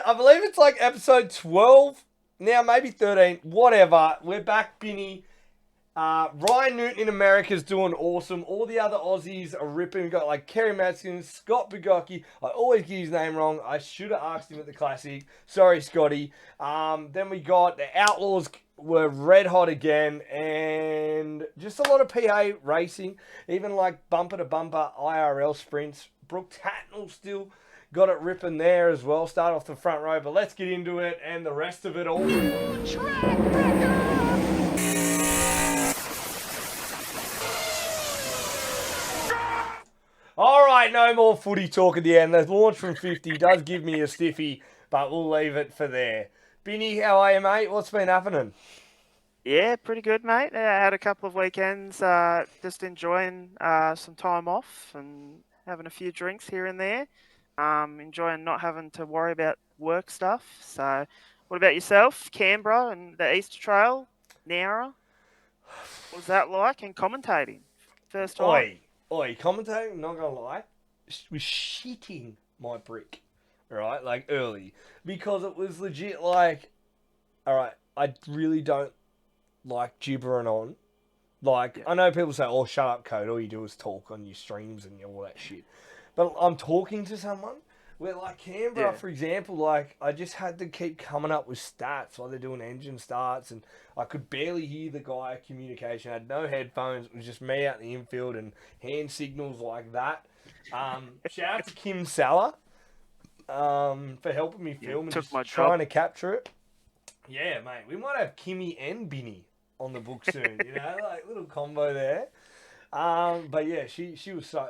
I believe it's like episode 12 now, maybe 13, whatever. We're back, Binny. Ryan Newton in America is doing awesome. All the other Aussies are ripping. We've got like Kerry Madsen, Scott Bugocki. I always get his name wrong. I should have asked him at the Classic. Sorry, Scotty. Then we got the Outlaws were red hot again, and just a lot of PA racing, even like bumper to bumper IRL sprints. Brooke Tatnell still got it ripping there as well. Start off the front row, but let's get into it and the rest of it all. All right, no more footy talk at the end. The launch from 50 does give me a stiffy, but we'll leave it for there. Binny, how are you, mate? What's been happening? Yeah, pretty good, mate. I had a couple of weekends just enjoying some time off and having a few drinks here and there. Enjoying not having to worry about work stuff. So, what about yourself? Canberra and the Easter Trail, Nowra? What was that like? And commentating? First time? Oi, commentating, not gonna lie, was shitting my brick, right? Like, early. Because it was legit like, alright, I really don't like gibbering on. Like, Yeah. I know people say, oh, shut up, Code, all you do is talk on your streams and all that shit. But I'm talking to someone where, like, Canberra, Yeah. for example, like, I just had to keep coming up with stats while they're doing engine starts, and I could barely hear the guy communication. I had no headphones. It was just me out in the infield and hand signals like that. Shout out to Kim Saller for helping me Yeah, film and took just my trying job. to capture it. Yeah, mate, we might have Kimmy and Binny on the book soon, like little combo there. But yeah, she was so,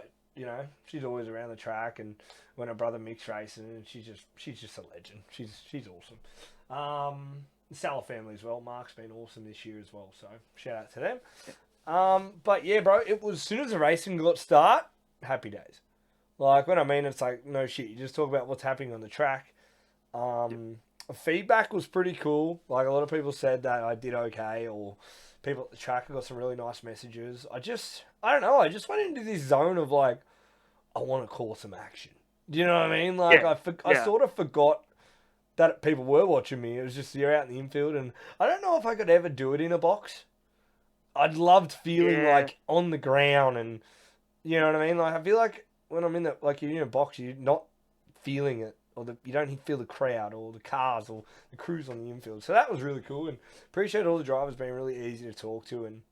she's always around the track, and when her brother mixed racing, and she's just a legend. She's awesome. The Salah family as well. Mark's been awesome this year as well, so shout out to them. But yeah, bro, it was as soon as the racing got start, happy days. Like when I mean it's like no shit, you just talk about what's happening on the track. Um, Feedback was pretty cool. Like a lot of people said that I did okay, or people at the track got some really nice messages. I don't know. I just went into this zone of like, I want to call some action. Do you know what I mean? Like Yeah. I Yeah. sort of forgot that people were watching me. It was just you're out in the infield, and I don't know if I could ever do it in a box. I'd loved feeling Yeah. like on the ground, and you know what I mean. Like I feel like when I'm in the like you're in a box, you're not feeling it, or you don't feel the crowd or the cars or the crews on the infield. So that was really cool, and appreciate all the drivers being really easy to talk to, and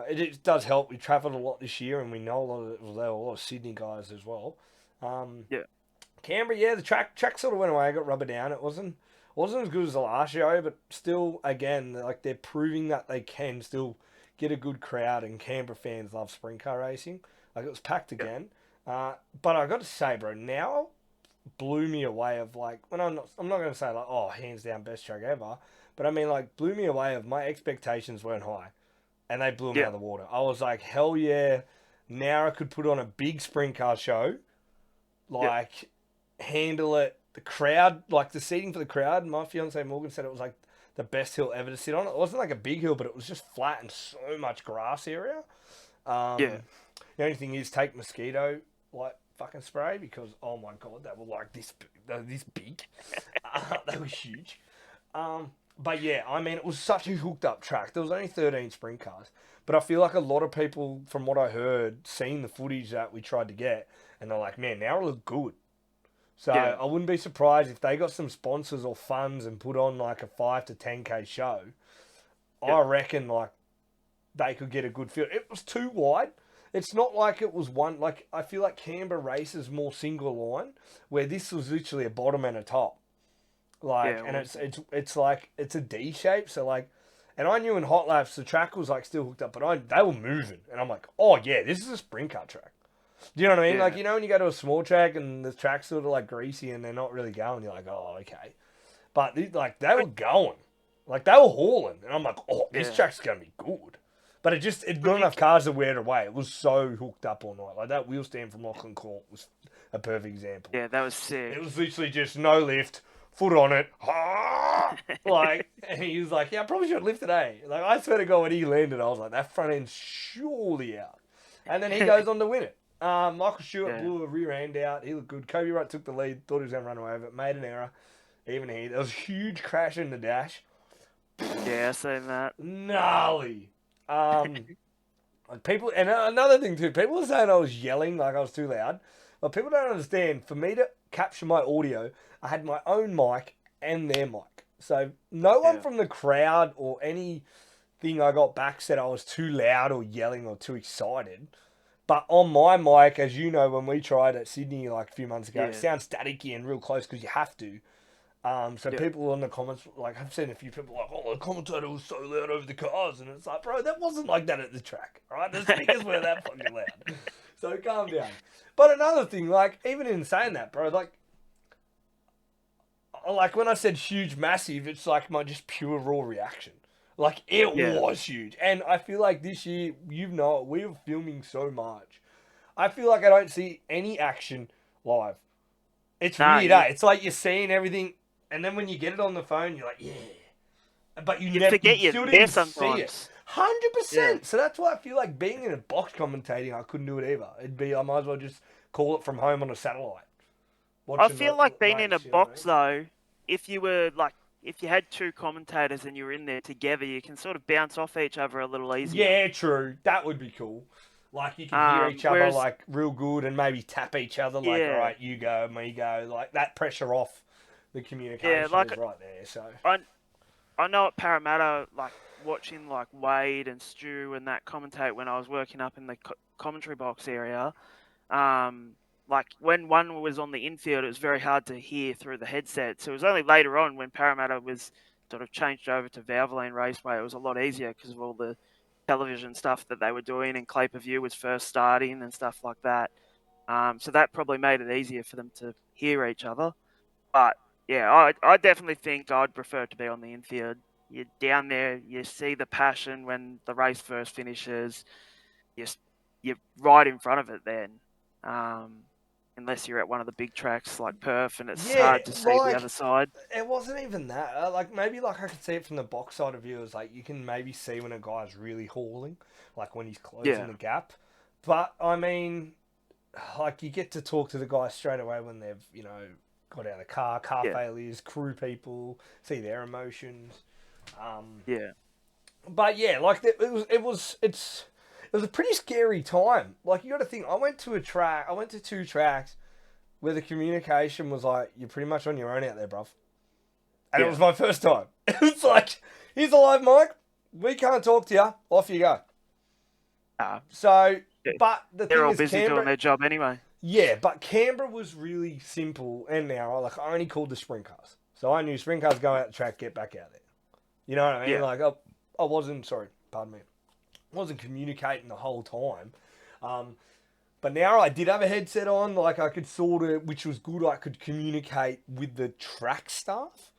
it does help. We travelled a lot this year, and we know there were a lot of Sydney guys as well. Um, Yeah. Canberra, yeah, the track sort of went away. Got rubber down. It wasn't as good as the last show, but still, again, like they're proving that they can still get a good crowd, and Canberra fans love sprint car racing. Like it was packed Yeah. again. But I got to say, bro, now blew me away of like when I'm not gonna say like oh hands down best track ever, but I mean like blew me away of my expectations weren't high, and they blew them out Yeah. of the water. I was like hell yeah, now I could put on a big sprint car show, Yeah. like handle it. The crowd, like the seating for the crowd. My fiance Morgan said it was like the best hill ever to sit on. It wasn't like a big hill, but it was just flat and so much grass area. Yeah. The only thing is take mosquito like fucking spray because oh my god, they were like this big. They were huge. But yeah, I mean it was such a hooked up track. There was only 13 sprint cars, but I feel like a lot of people, from what I heard, seen the footage that we tried to get, and they're like, man, now it look good. So Yeah. I wouldn't be surprised if they got some sponsors or funds and put on like a 5 to 10K show. Yeah. I reckon like they could get a good field. It was too wide. It's not like it was one. Like I feel like Canberra races more single line, where this was literally a bottom and a top. Like, Yeah. and Well, it's like it's a D shape. So like, and I knew in hot laps the track was like still hooked up, but they were moving, and I'm like, oh yeah, this is a sprint car track. Do you know what I mean? Like yeah. when you go to a small track and the track's sort of like greasy and they're not really going, you're like, oh okay. But like they were going, like they were hauling, and I'm like, oh, this Yeah. track's gonna be good. But it Would not you? enough cars to wear it away. It was so hooked up all night. Like that wheel stand from Lachlan Court was a perfect example. Yeah, that was It sick. was literally just no lift, foot on it, like, and he was like, yeah, I probably should lift today. Like I swear to God, when he landed, I was like, that front end's surely out. And then he goes on to win it. Michael Stewart Yeah. blew a rear end out. He looked good. Kobe Wright took the lead. Thought he was going to run away with it. Made an error. Even he. There was a huge crash in the dash. Yeah, I've seen that. Gnarly. Like people, and another thing too, people were saying I was yelling like I was too loud. But people don't understand. For me to capture my audio, I had my own mic and their mic. So no one Yeah. from the crowd or anything I got back said I was too loud or yelling or too excited. But on my mic, as you know, when we tried at Sydney like a few months ago, it Yeah. sounds staticky and real close because you have to. So Yeah. people in the comments, like I've seen a few people like, oh, the commentator was so loud over the cars, and it's like, bro, that wasn't like that at the track, right? The speakers were that fucking loud. So calm down. But another thing, like even in saying that, bro, like when I said huge, massive, it's like my just pure raw reaction. Like it Yeah. was huge, and I feel like this year, we were filming so much. I feel like I don't see any action live. It's Nah, weird, eh? It's like you're seeing everything, and then when you get it on the phone, you're like, yeah. But you forget you're still there didn't see it. sometimes. 100%. Yeah. So that's why I feel like being in a box commentating, I couldn't do it either. I might as well just call it from home on a satellite. I Watching feel the like being in a race, you know what I box mean? though, if you were like, if you had two commentators and you were in there together, you can sort of bounce off each other a little easier. Yeah, true. That would be cool. Like you can hear each other Whereas, like real good and maybe tap each other like, all yeah, right, you go, me go. Like that pressure off the yeah, communication like is right there. So I, I know at Parramatta, like watching like Wade and Stu and that commentate when I was working up in the commentary box area. Like when one was on the infield, it was very hard to hear through the headset. So it was only later on when Parramatta was sort of changed over to Valvoline Raceway, it was a lot easier because of all the television stuff that they were doing, and Clay Per View was first starting and stuff like that. So that probably made it easier for them to hear each other. But yeah, I definitely think I'd prefer to be on the infield. You're down there, you see the passion when the race first finishes. You're, you're right in front of it then. Unless you're at one of the big tracks like Perth and it's yeah, hard to see the like other side. it wasn't even that. Like maybe like I could see it from the box side of view. It's like you can maybe see when a guy's really hauling, like when he's closing Yeah, the gap. But I mean, like you get to talk to the guys straight away when they've got out of the car yeah, failures, crew people, see their emotions. yeah, But yeah, like it was a pretty scary time. Like you got to think, I went to two tracks where the communication was like, you're pretty much on your own out there, bruv. And it yeah. was my first time. It was like, here's a live mic. We can't talk to you. Off you go. Uh, So, but the they're thing all is, busy doing their job anyway. yeah, but Canberra was really simple. And now, like, I only called the Sprintcars. So I knew Sprintcars go out the track, get back out there. You know what I mean? Yeah, Like, I wasn't, sorry, pardon me. I wasn't communicating the whole time. But now I did have a headset on, like I could sort of, which was good. I could communicate with the track staff.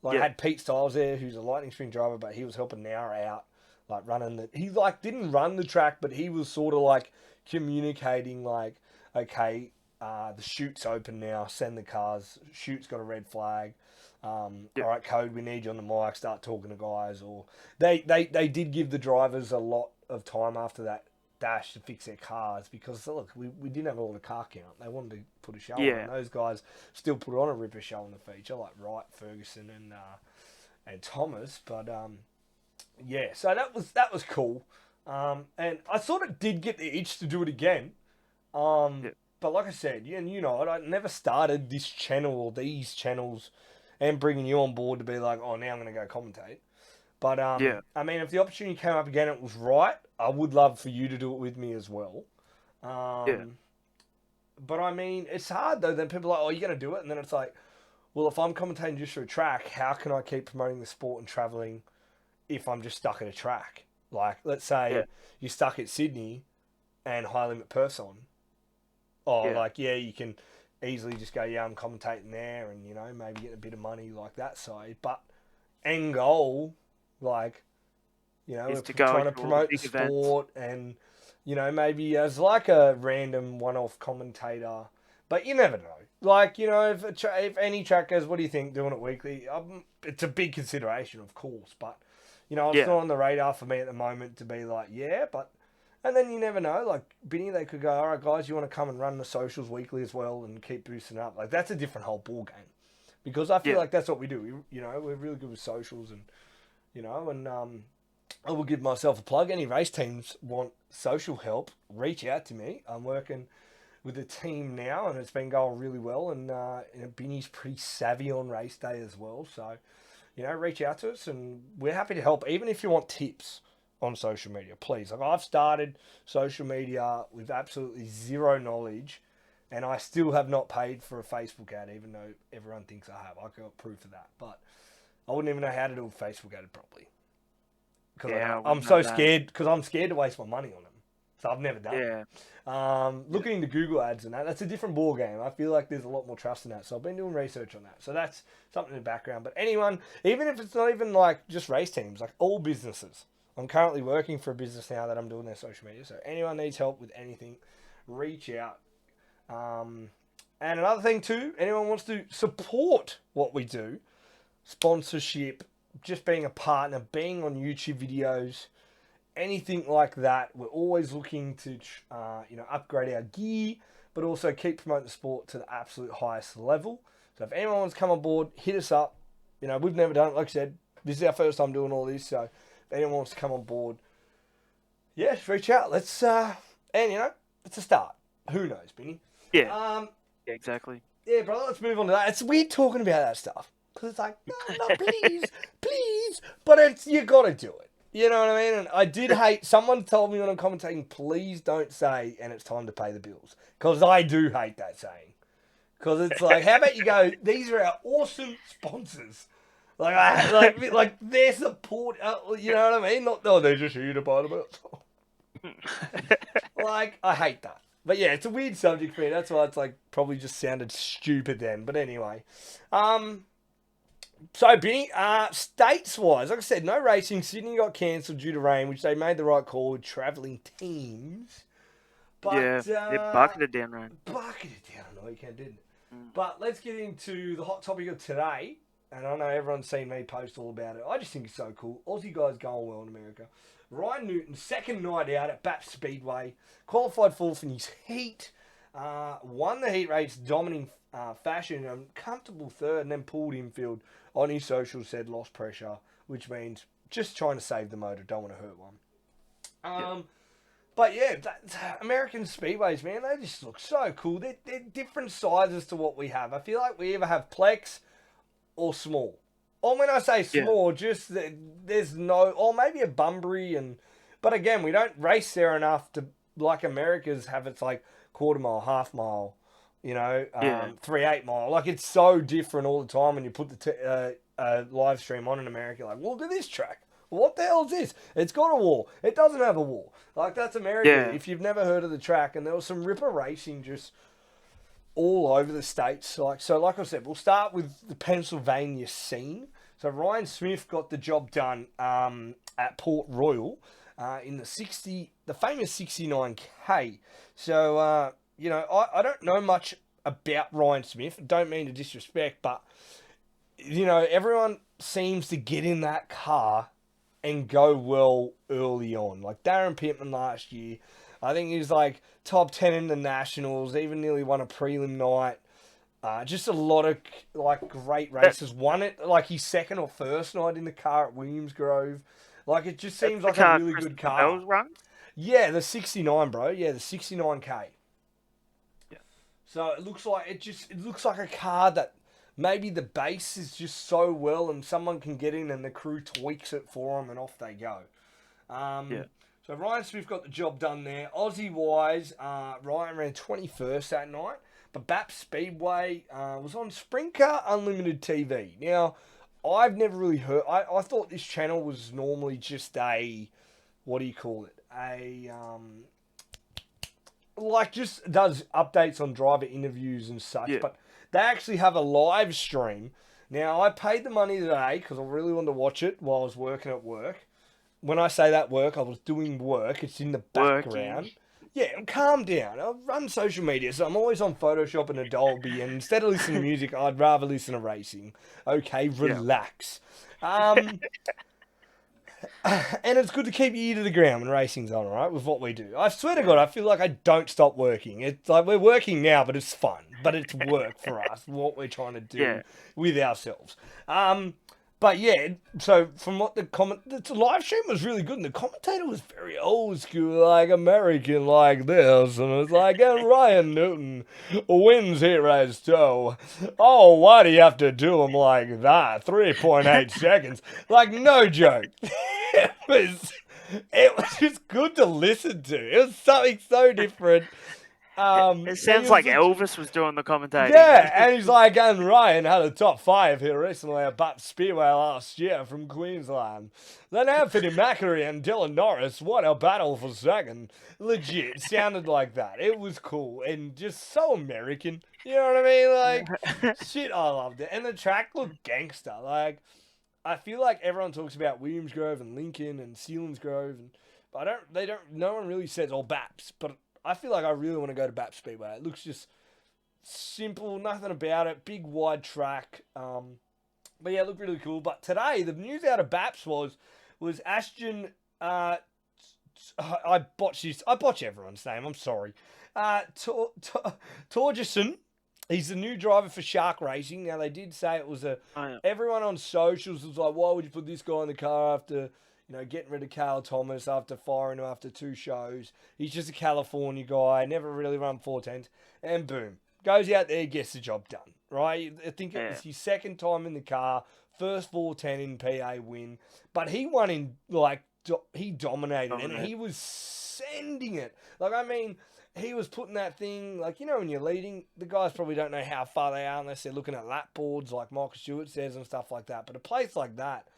Like I yeah, had Pete Styles there, who's a Lightning String driver, but he was helping Nowra out, like running the. He like didn't run the track, but he was sort of like communicating, like, okay, the chute's open now. Send the cars. Chute's got a red flag. yeah, All right, Code, we need you on the mic. Start talking to guys. Or they did give the drivers a lot of time after that dash to fix their cars because look, we didn't have a lot of car count. They wanted to put a show on, yeah. and those guys still put on a ripper show on the feature, like Wright, Ferguson, and Thomas. But yeah, so that was cool. And I sort of did get the itch to do it again. Yeah. But like I said, and you know, I never started this channel or these channels and bringing you on board to be like, oh, now I'm going to go commentate. But Yeah, I mean, if the opportunity came up again, it was right. I would love for you to do it with me as well. yeah, But I mean, it's hard though. Then people are like, oh, you're going to do it, and then it's like, well, if I'm commentating just for a track, how can I keep promoting the sport and traveling if I'm just stuck at a track? Like, let's yeah, say you're stuck at Sydney and High Limit Perth's on. Oh, yeah. like, yeah, you can easily just go, yeah, I'm commentating there and, maybe get a bit of money like that side. But end goal, like, Is we're to go trying to to all the promote the big events. sport and, maybe as like a random one-off commentator. But you never know. Like, if any track goes, what do you think, doing it weekly? It's a big consideration, of course. But, it's Yeah, not on the radar for me at the moment to be like, yeah, but And then you never know, like Binny, they could go, all right, guys, you want to come and run the socials weekly as well and keep boosting up. Like that's a different whole ball game, because I feel like that's what we do. We're really good with socials, and I will give myself a plug. Any race teams want social help, reach out to me. I'm working with a team now, and it's been going really well. And Binny's pretty savvy on race day as well. So, reach out to us, and we're happy to help. Even if you want tips on social media, please. Like I've started social media with absolutely zero knowledge, and I still have not paid for a Facebook ad, even though everyone thinks I have. I got proof of that, but I wouldn't even know how to do a Facebook ad properly. Because I'm so scared, because I'm scared to waste my money on them. So I've never done it. Looking into Google ads and that's a different ball game. I feel like there's a lot more trust in that. So I've been doing research on that. So that's something in the background. But anyone, even if it's not even like just race teams, like all businesses. I'm currently working for a business now that I'm doing their social media. So anyone needs help with anything, reach out. And another thing too, anyone wants to support what we do, sponsorship, just being a partner, being on YouTube videos, anything like that. We're always looking to, upgrade our gear, but also keep promoting the sport to the absolute highest level. So if anyone wants to come on board, hit us up. We've never done it. Like I said, this is our first time doing all this. So if anyone wants to come on board, just reach out. Let's, it's a start. Who knows, Binny? Yeah. Exactly. Yeah, brother, let's move on to that. It's weird talking about that stuff. Because it's like, no, please, please. But you got to do it. You know what I mean? And I did hate, someone told me when I'm commentating, please don't say, and it's time to pay the bills. Because I do hate that saying. Because it's like, how about you go, these are our awesome sponsors. Like their support, you know what I mean? Not, they're just here to buy the bills. Like, I hate that. But yeah, it's a weird subject for me. That's why it's like, probably just sounded stupid then. But anyway. So, Binny, states-wise, like I said, no racing. Sydney got cancelled due to rain, which they made the right call with travelling teams. But, it bucketed down rain. Bucketed down. No, you can't, didn't it? But let's get into the hot topic of today. And I know everyone's seen me post all about it. I just think it's so cool. Aussie guys going well in America. Ryan Newton, second night out at BAP Speedway. Qualified fourth in his heat. Won the heat race dominating fashion. A comfortable third, and then pulled infield. On his social said lost pressure, which means just trying to save the motor, don't want to hurt one. But yeah, American speedways, man, they just look so cool. They're different sizes to what we have. I feel like we either have Plex or small. Or when I say small, just there's no, or maybe a Bunbury, but again, we don't race there enough to, like America's have its like quarter mile, half mile, 3/8 mile. Like it's so different all the time when you put the live stream on in America. Like, look at this track. What the hell is this? It's got a wall. It doesn't have a wall. Like that's America. If you've never heard of the track, and there was some ripper racing just all over the states. Like I said, we'll start with the Pennsylvania scene. So Ryan Smith got the job done at Port Royal in the famous 69K. So I don't know much about Ryan Smith. Don't mean to disrespect, but everyone seems to get in that car and go well early on. Like Darren Pittman last year, I think he was like top 10 in the Nationals, even nearly won a prelim night. Just a lot of like great races. Won it like his second or first night in the car at Williams Grove. Like it just seems like a really good car. Run? Yeah, the 69, bro. Yeah, the 69K. Yeah. So it looks like a car that maybe the base is just so well and someone can get in and the crew tweaks it for them and off they go. So Ryan Smith got the job done there. Aussie-wise, Ryan ran 21st that night. But BAP Speedway was on Sprintcar Unlimited TV. Now, I've never really heard... I thought this channel was normally just a... What do you call it? Just does updates on driver interviews and such. Yeah. But they actually have a live stream. Now, I paid the money today because I really wanted to watch it while I was working at work. When I say that work, I was doing work. It's in the background. Yeah, calm down. I run social media, so I'm always on Photoshop and Adobe, and instead of listening to music, I'd rather listen to racing. Okay, relax. And it's good to keep your ear to the ground when racing's on, right? With what we do. I swear to God, I feel like I don't stop working. It's like we're working now, but it's fun. But it's work for us, what we're trying to do Yeah. with ourselves. But yeah, so from what the live stream was really good, and the commentator was very old school, like American, like this, and it's like, and Ryan Newton wins here as toe. Oh, why do you have to do him like that? 3.8 seconds, like no joke. was it was just good to listen to. It was something so different. It And he sounds was like Elvis was doing the commentating. yeah, and he's like, and Ryan had a top 5 here recently at Butt Speedway last year from Queensland. Then Anthony Mackery and Dylan Norris, what a battle for second. Legit, sounded like that. It was cool and just so American. You know what I mean? Like, shit, I loved it. And the track looked gangster. Like, I feel like everyone talks about Williams Grove and Lincoln and Sealands Grove, but no one really says, oh, Baps, but I feel like I really want to go to Baps Speedway. It looks just simple, nothing about it, big wide track. But yeah, it looked really cool. But today, the news out of Baps was Ashton. I botched this. I botch everyone's name. I'm sorry. Torgerson. He's the new driver for Shark Racing. Now they did say it was everyone on socials was like, why would you put this guy in the car after getting rid of Carl Thomas after firing him after 2 shows? He's just a California guy, never really run 410s, and boom, goes out there, gets the job done. Right? I think it was his second time in the car, first 410 in PA win, but he won in he dominated, and he was sending it. Like, I mean, he was putting that thing, like, when you're leading, the guys probably don't know how far they are unless they're looking at lap boards like Michael Stewart says and stuff like that. But a place like that,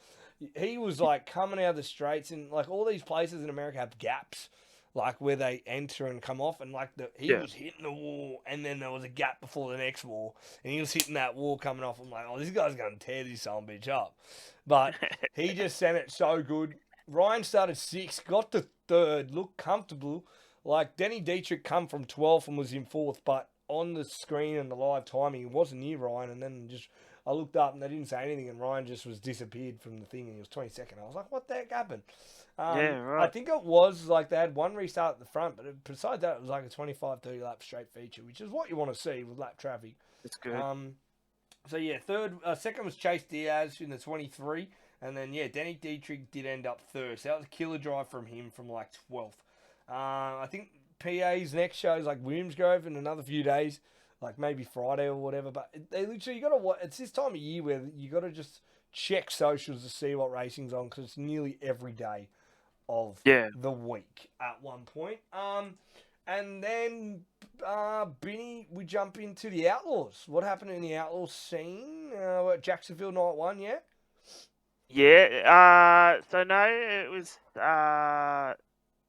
he was like coming out of the straights, and like all these places in America have gaps, like where they enter and come off, and like he was hitting the wall, and then there was a gap before the next wall, and he was hitting that wall coming off. I'm like, oh, this guy's going to tear this son bitch up. But he just sent it so good. Ryan started 6th, got to 3rd, looked comfortable. Like, Denny Dietrich come from 12th and was in 4th, but on the screen and the live timing, he wasn't near Ryan. And then I looked up and they didn't say anything, and Ryan just was disappeared from the thing, and he was 22nd. I was like, what the heck happened? Yeah, right. I think it was like they had one restart at the front, but besides that, it was like a 25-30 lap straight feature, which is what you want to see with lap traffic. That's good. So yeah, second was Chase Diaz in the 23, and then yeah, Denny Dietrich did end up 3rd. So that was a killer drive from him from like 12th. I think PA's next show is like Williams Grove in another few days, like maybe Friday or whatever. But they literally, it's this time of year where you got to just check socials to see what racing's on, because it's nearly every day of the week at one point. And then Binny, we jump into the Outlaws. What happened in the Outlaws scene? Jacksonville night 1, yeah? Yeah. So no, it was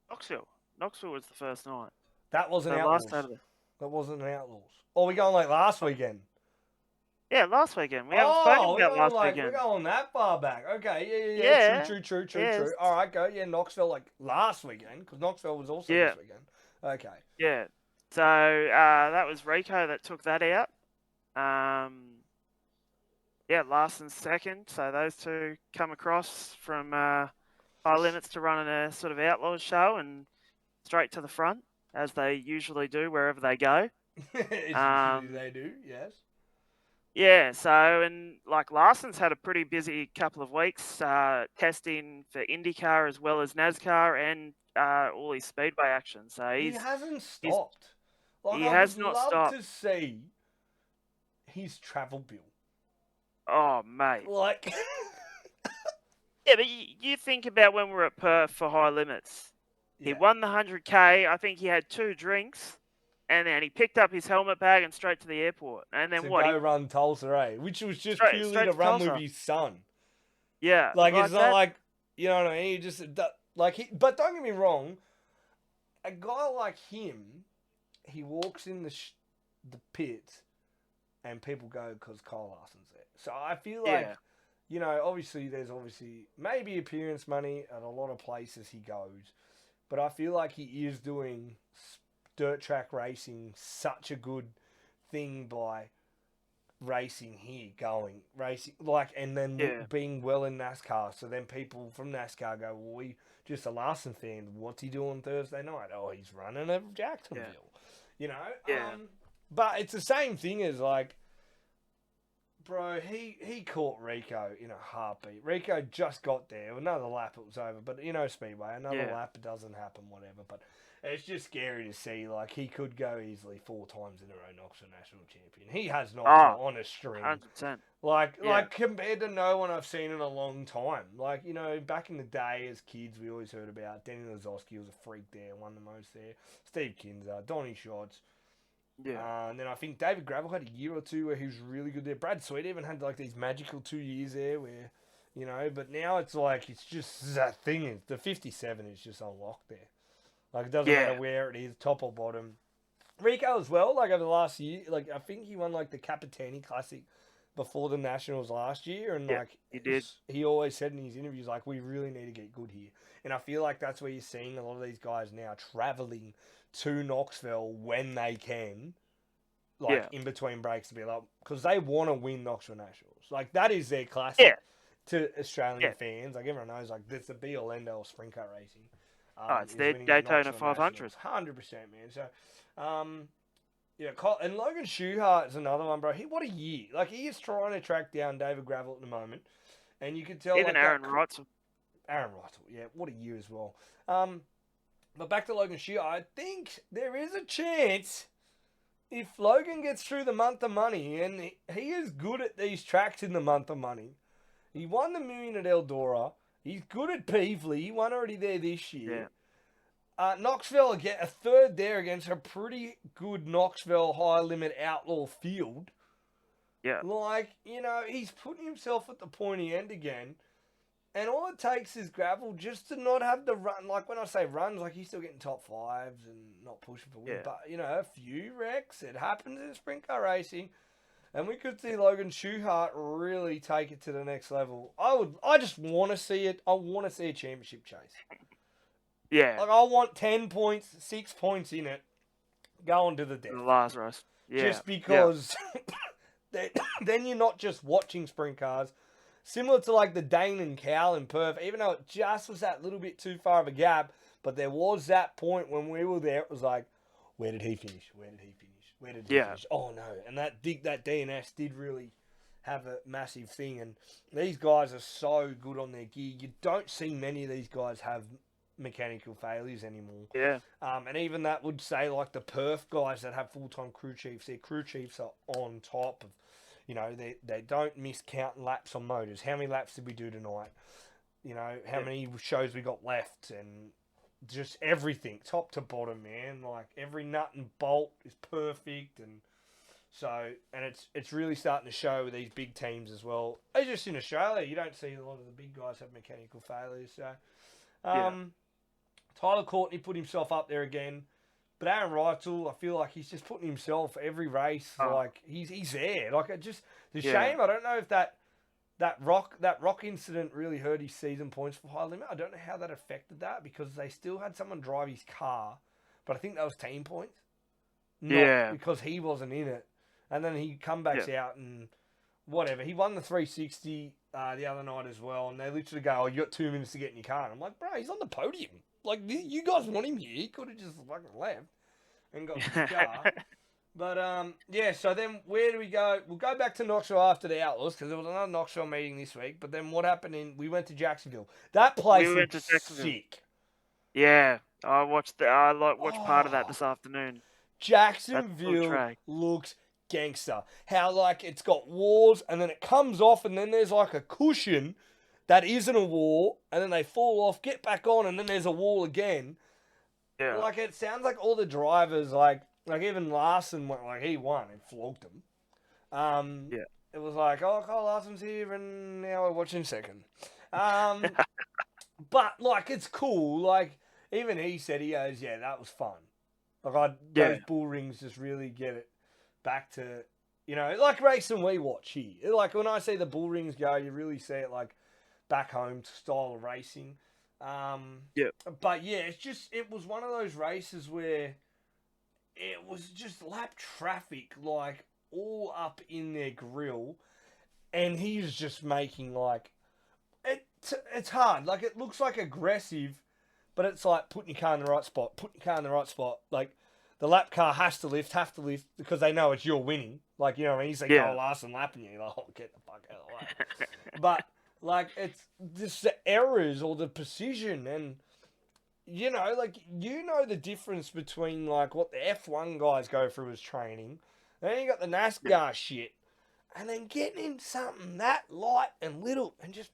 Knoxville. Knoxville was the first night. That wasn't So Outlaws. last Saturday. That wasn't an Outlaws. Oh, we're going like last weekend. Yeah, last weekend. We haven't spoken about last weekend. We're going that far back. Okay, yeah. True. All right, go. Yeah, Knoxville like last weekend, because Knoxville was also this weekend. Okay. Yeah. So that was Rico that took that out. Yeah, Larson's second. So those two come across from high limits to running a sort of Outlaws show and straight to the front, as they usually do wherever they go. Usually they do, yes. Yeah, so, and like Larson's had a pretty busy couple of weeks testing for IndyCar as well as NASCAR and all his speedway action. So he hasn't stopped. He has not stopped. To see his travel bill. Oh, mate. Like, yeah, but you think about when we were at Perth for high limits. He won the 100K. I think he had 2 drinks. And then he picked up his helmet bag and straight to the airport. And then go run Tulsa, Which was just purely to run with his son. Yeah. Like it's not like, you know what I mean? He just, but don't get me wrong. A guy like him, he walks in the pit and people go because Kyle Larson's there. So I feel like, obviously there's maybe appearance money at a lot of places he goes. But I feel like he is doing dirt track racing such a good thing by racing here going racing like and then being well in NASCAR, so then people from NASCAR go, well, we just a Larson fan, what's he doing Thursday night? Oh, he's running at Jacksonville, you know. But it's the same thing as like, bro, he caught Rico in a heartbeat. Rico just got there, another lap it was over, but you know, Speedway, another lap it doesn't happen, whatever. But it's just scary to see, like, he could go easily 4 times in a row Knoxville National Champion. He has Knoxville on a string. 100%. Like compared to no one I've seen in a long time. Like, you know, back in the day as kids, we always heard about Denny Lazowski was a freak there, won the most there. Steve Kinzer, Donnie Schatz. And then I think David Gravel had a year or two where he was really good there. Brad Sweet even had like these magical 2 years there where, you know, but now it's like, it's just that thing is, the 57 is just unlocked there. Like, it doesn't matter where it is, top or bottom. Rico as well, like, over the last year, like, I think he won, like, the Capitani Classic before the Nationals last year. And, like, he did. He always said in his interviews, like, we really need to get good here. And I feel like that's where you're seeing a lot of these guys now travelling to Knoxville when they can, like, in between breaks to be like, because they want to win Knoxville Nationals. Like, that is their classic to Australian fans. Like, everyone knows, like, that's the be-all, end-all sprint car racing. It's their Daytona 500. 100%, man. So, and Logan Schuchart is another one, bro. What a year. Like, he is trying to track down David Gravel at the moment. And you can tell... Even like, Aaron Reutzel. Aaron Reutzel, yeah. What a year as well. But back to Logan Schuchart, I think there is a chance if Logan gets through the month of money, and he is good at these tracks in the month of money. He won the million at Eldora. He's good at Peevely. He won already there this year. Knoxville, again, a third there against a pretty good Knoxville high-limit outlaw field. Like, you know, he's putting himself at the pointy end again. And all it takes is Gravel just to not have the run. Like, when I say runs, like, he's still getting top 5s and not pushing for win. But, you know, a few wrecks. It happens in sprint car racing. And we could see Logan Schuchart really take it to the next level. I just want to see it. I want to see a championship chase. Like, I want 10 points, 6 points in it, going to the death. The last race. Just because then you're not just watching sprint cars. Similar to, like, the Dane and Cal in Perth, even though it just was that little bit too far of a gap, but there was that point when we were there, it was like, where did he finish? Where did he finish? Where did he finish? Oh, no. And that DNS did really have a massive thing. And these guys are so good on their gear. You don't see many of these guys have mechanical failures anymore. And even that would say, like, the Perth guys that have full-time crew chiefs, their crew chiefs are on top of, you know, they don't miss counting laps on motors. How many laps did we do tonight? You know, how many shows we got left, and just everything, top to bottom, man. Like, every nut and bolt is perfect, and so, and it's really starting to show with these big teams as well. It's just in Australia, you don't see a lot of the big guys have mechanical failures. So, Tyler Courtney put himself up there again. But Aaron Reutzel, I feel like he's just putting himself every race. Like, he's there. Like, it just, the shame, I don't know if that rock incident really hurt his season points for high limit. I don't know how that affected that, because they still had someone drive his car. But I think that was team points. Not because he wasn't in it. And then he comebacks out and whatever. He won the 360 the other night as well. And they literally go, oh, you got 2 minutes to get in your car. And I'm like, bro, he's on the podium. Like, you guys want him here. He could have just fucking left and got his car. But, so then where do we go? We'll go back to Knoxville after the Outlaws, because there was another Knoxville meeting this week. But then what happened we went to Jacksonville. That place was sick. Yeah, I watched part of that this afternoon. Jacksonville looks gangster. How, like, it's got walls, and then it comes off, and then there's, like, a cushion that isn't a wall, and then they fall off, get back on, and then there's a wall again. Like, it sounds like all the drivers, like even Larson, like, he won and flogged him. It was like, oh, Kyle Larson's here, and now we're watching second. But, like, it's cool. Like, even he said, he goes, yeah, that was fun. Like, those bull rings just really get it back to, you know, like racing we watch here. Like, when I see the bull rings go, you really see it, like, back home style of racing. But yeah, it was one of those races where it was just lap traffic, like, all up in their grill, and he's just making like it's hard. Like it looks like aggressive, but it's like putting your car in the right spot. Put your car in the right spot. Like the lap car have to lift because they know it's you're winning. Like, you know what I mean? He's like, Yeah. oh, last and lapping you. You're like, oh, get the fuck out of the way. But like it's just the errors or the precision and. You know, like, you know the difference between, like, what the F1 guys go through as training. Then you got the NASCAR shit. And then getting in something that light and little and just...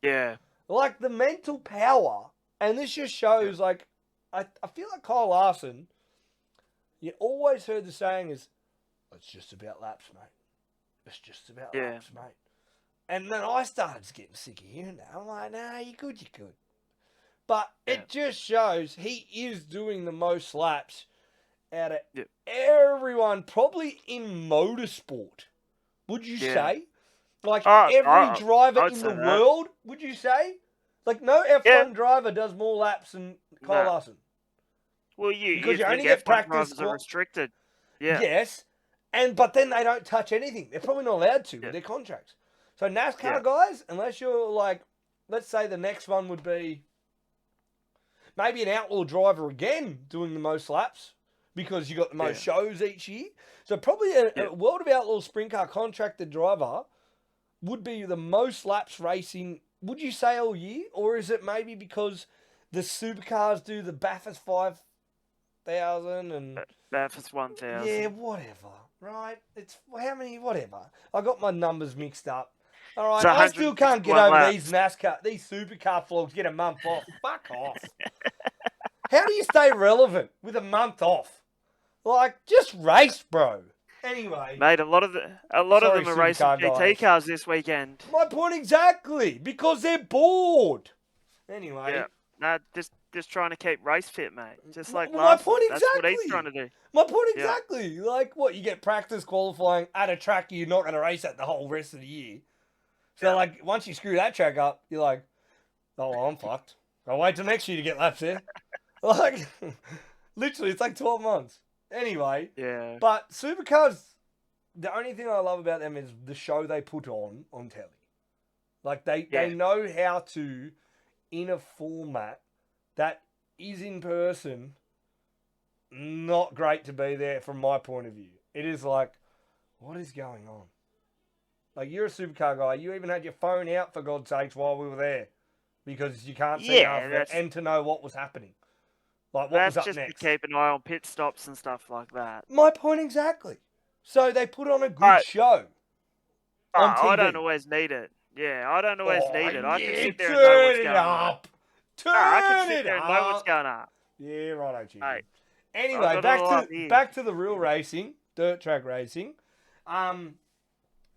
Yeah. Like, the mental power. And this just shows, like... I feel like Kyle Larson... You always heard the saying is... It's just about laps, mate. It's just about laps, mate. And then I started getting sick of hearing that. I'm like, nah, you're good. But it just shows he is doing the most laps out of everyone, probably in motorsport. Would you say? Like every driver in the world, would you say? Like no F1 driver does more laps than Kyle Larson. Well, because you only get practice are restricted. Yeah. Yes, but then they don't touch anything. They're probably not allowed to with their contracts. So NASCAR guys, unless you're like, let's say the next one would be. Maybe an outlaw driver again doing the most laps because you got the most shows each year. So probably a World of Outlaws sprint car contracted driver would be the most laps racing, would you say, all year? Or is it maybe because the supercars do the Bathurst 5,000 and... Bathurst 1,000. Yeah, whatever, right? It's how many, whatever. I got my numbers mixed up. All right, I still can't get over these supercar flogs, get a month off. Fuck off. How do you stay relevant with a month off? Like, just race, bro. Anyway. Mate, a lot of them are racing GT cars this weekend. My point exactly, because they're bored. Anyway. Yeah. No, just trying to keep race fit, mate. Just like last time. That's what he's trying to do. My point exactly. Like, what, you get practice qualifying at a track you're not going to race at the whole rest of the year. So, like, once you screw that track up, you're like, oh, well, I'm fucked. I'll wait till next year to get laps there. Like, literally, it's like 12 months. Anyway. Yeah. But supercars, the only thing I love about them is the show they put on telly. Like, they know how to, in a format that is in person, not great to be there from my point of view. It is like, what is going on? Like, you're a supercar guy. You even had your phone out, for God's sakes, while we were there. Because you can't see after and to know what was happening. Like, what was up next. That's just to keep an eye on pit stops and stuff like that. My point exactly. So they put on a good show on TV. I don't always need it. Yeah, I don't always need it. I can sit there and know Turn what's it going on. up. I can sit there and know what's going on. Yeah, righto, Jimmy. Hey, anyway, back to the real racing, dirt track racing.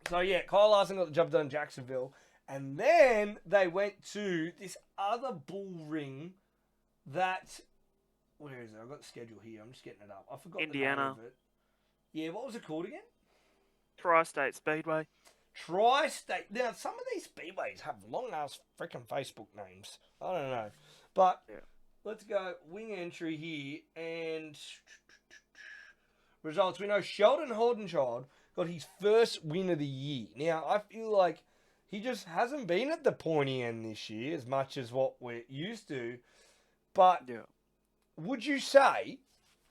So yeah, Kyle Larson got the job done in Jacksonville, and then they went to this other bull ring that, where is it? I've got the schedule here. I'm just getting it up. I forgot Indiana. the name of it. Yeah, what was it called again? Tri-State Speedway. Tri-State. Now, some of these speedways have long-ass freaking Facebook names. I don't know. But let's go wing entry here. And results. We know Sheldon Hordenchild got his first win of the year. Now, I feel like he just hasn't been at the pointy end this year as much as what we're used to. But would you say,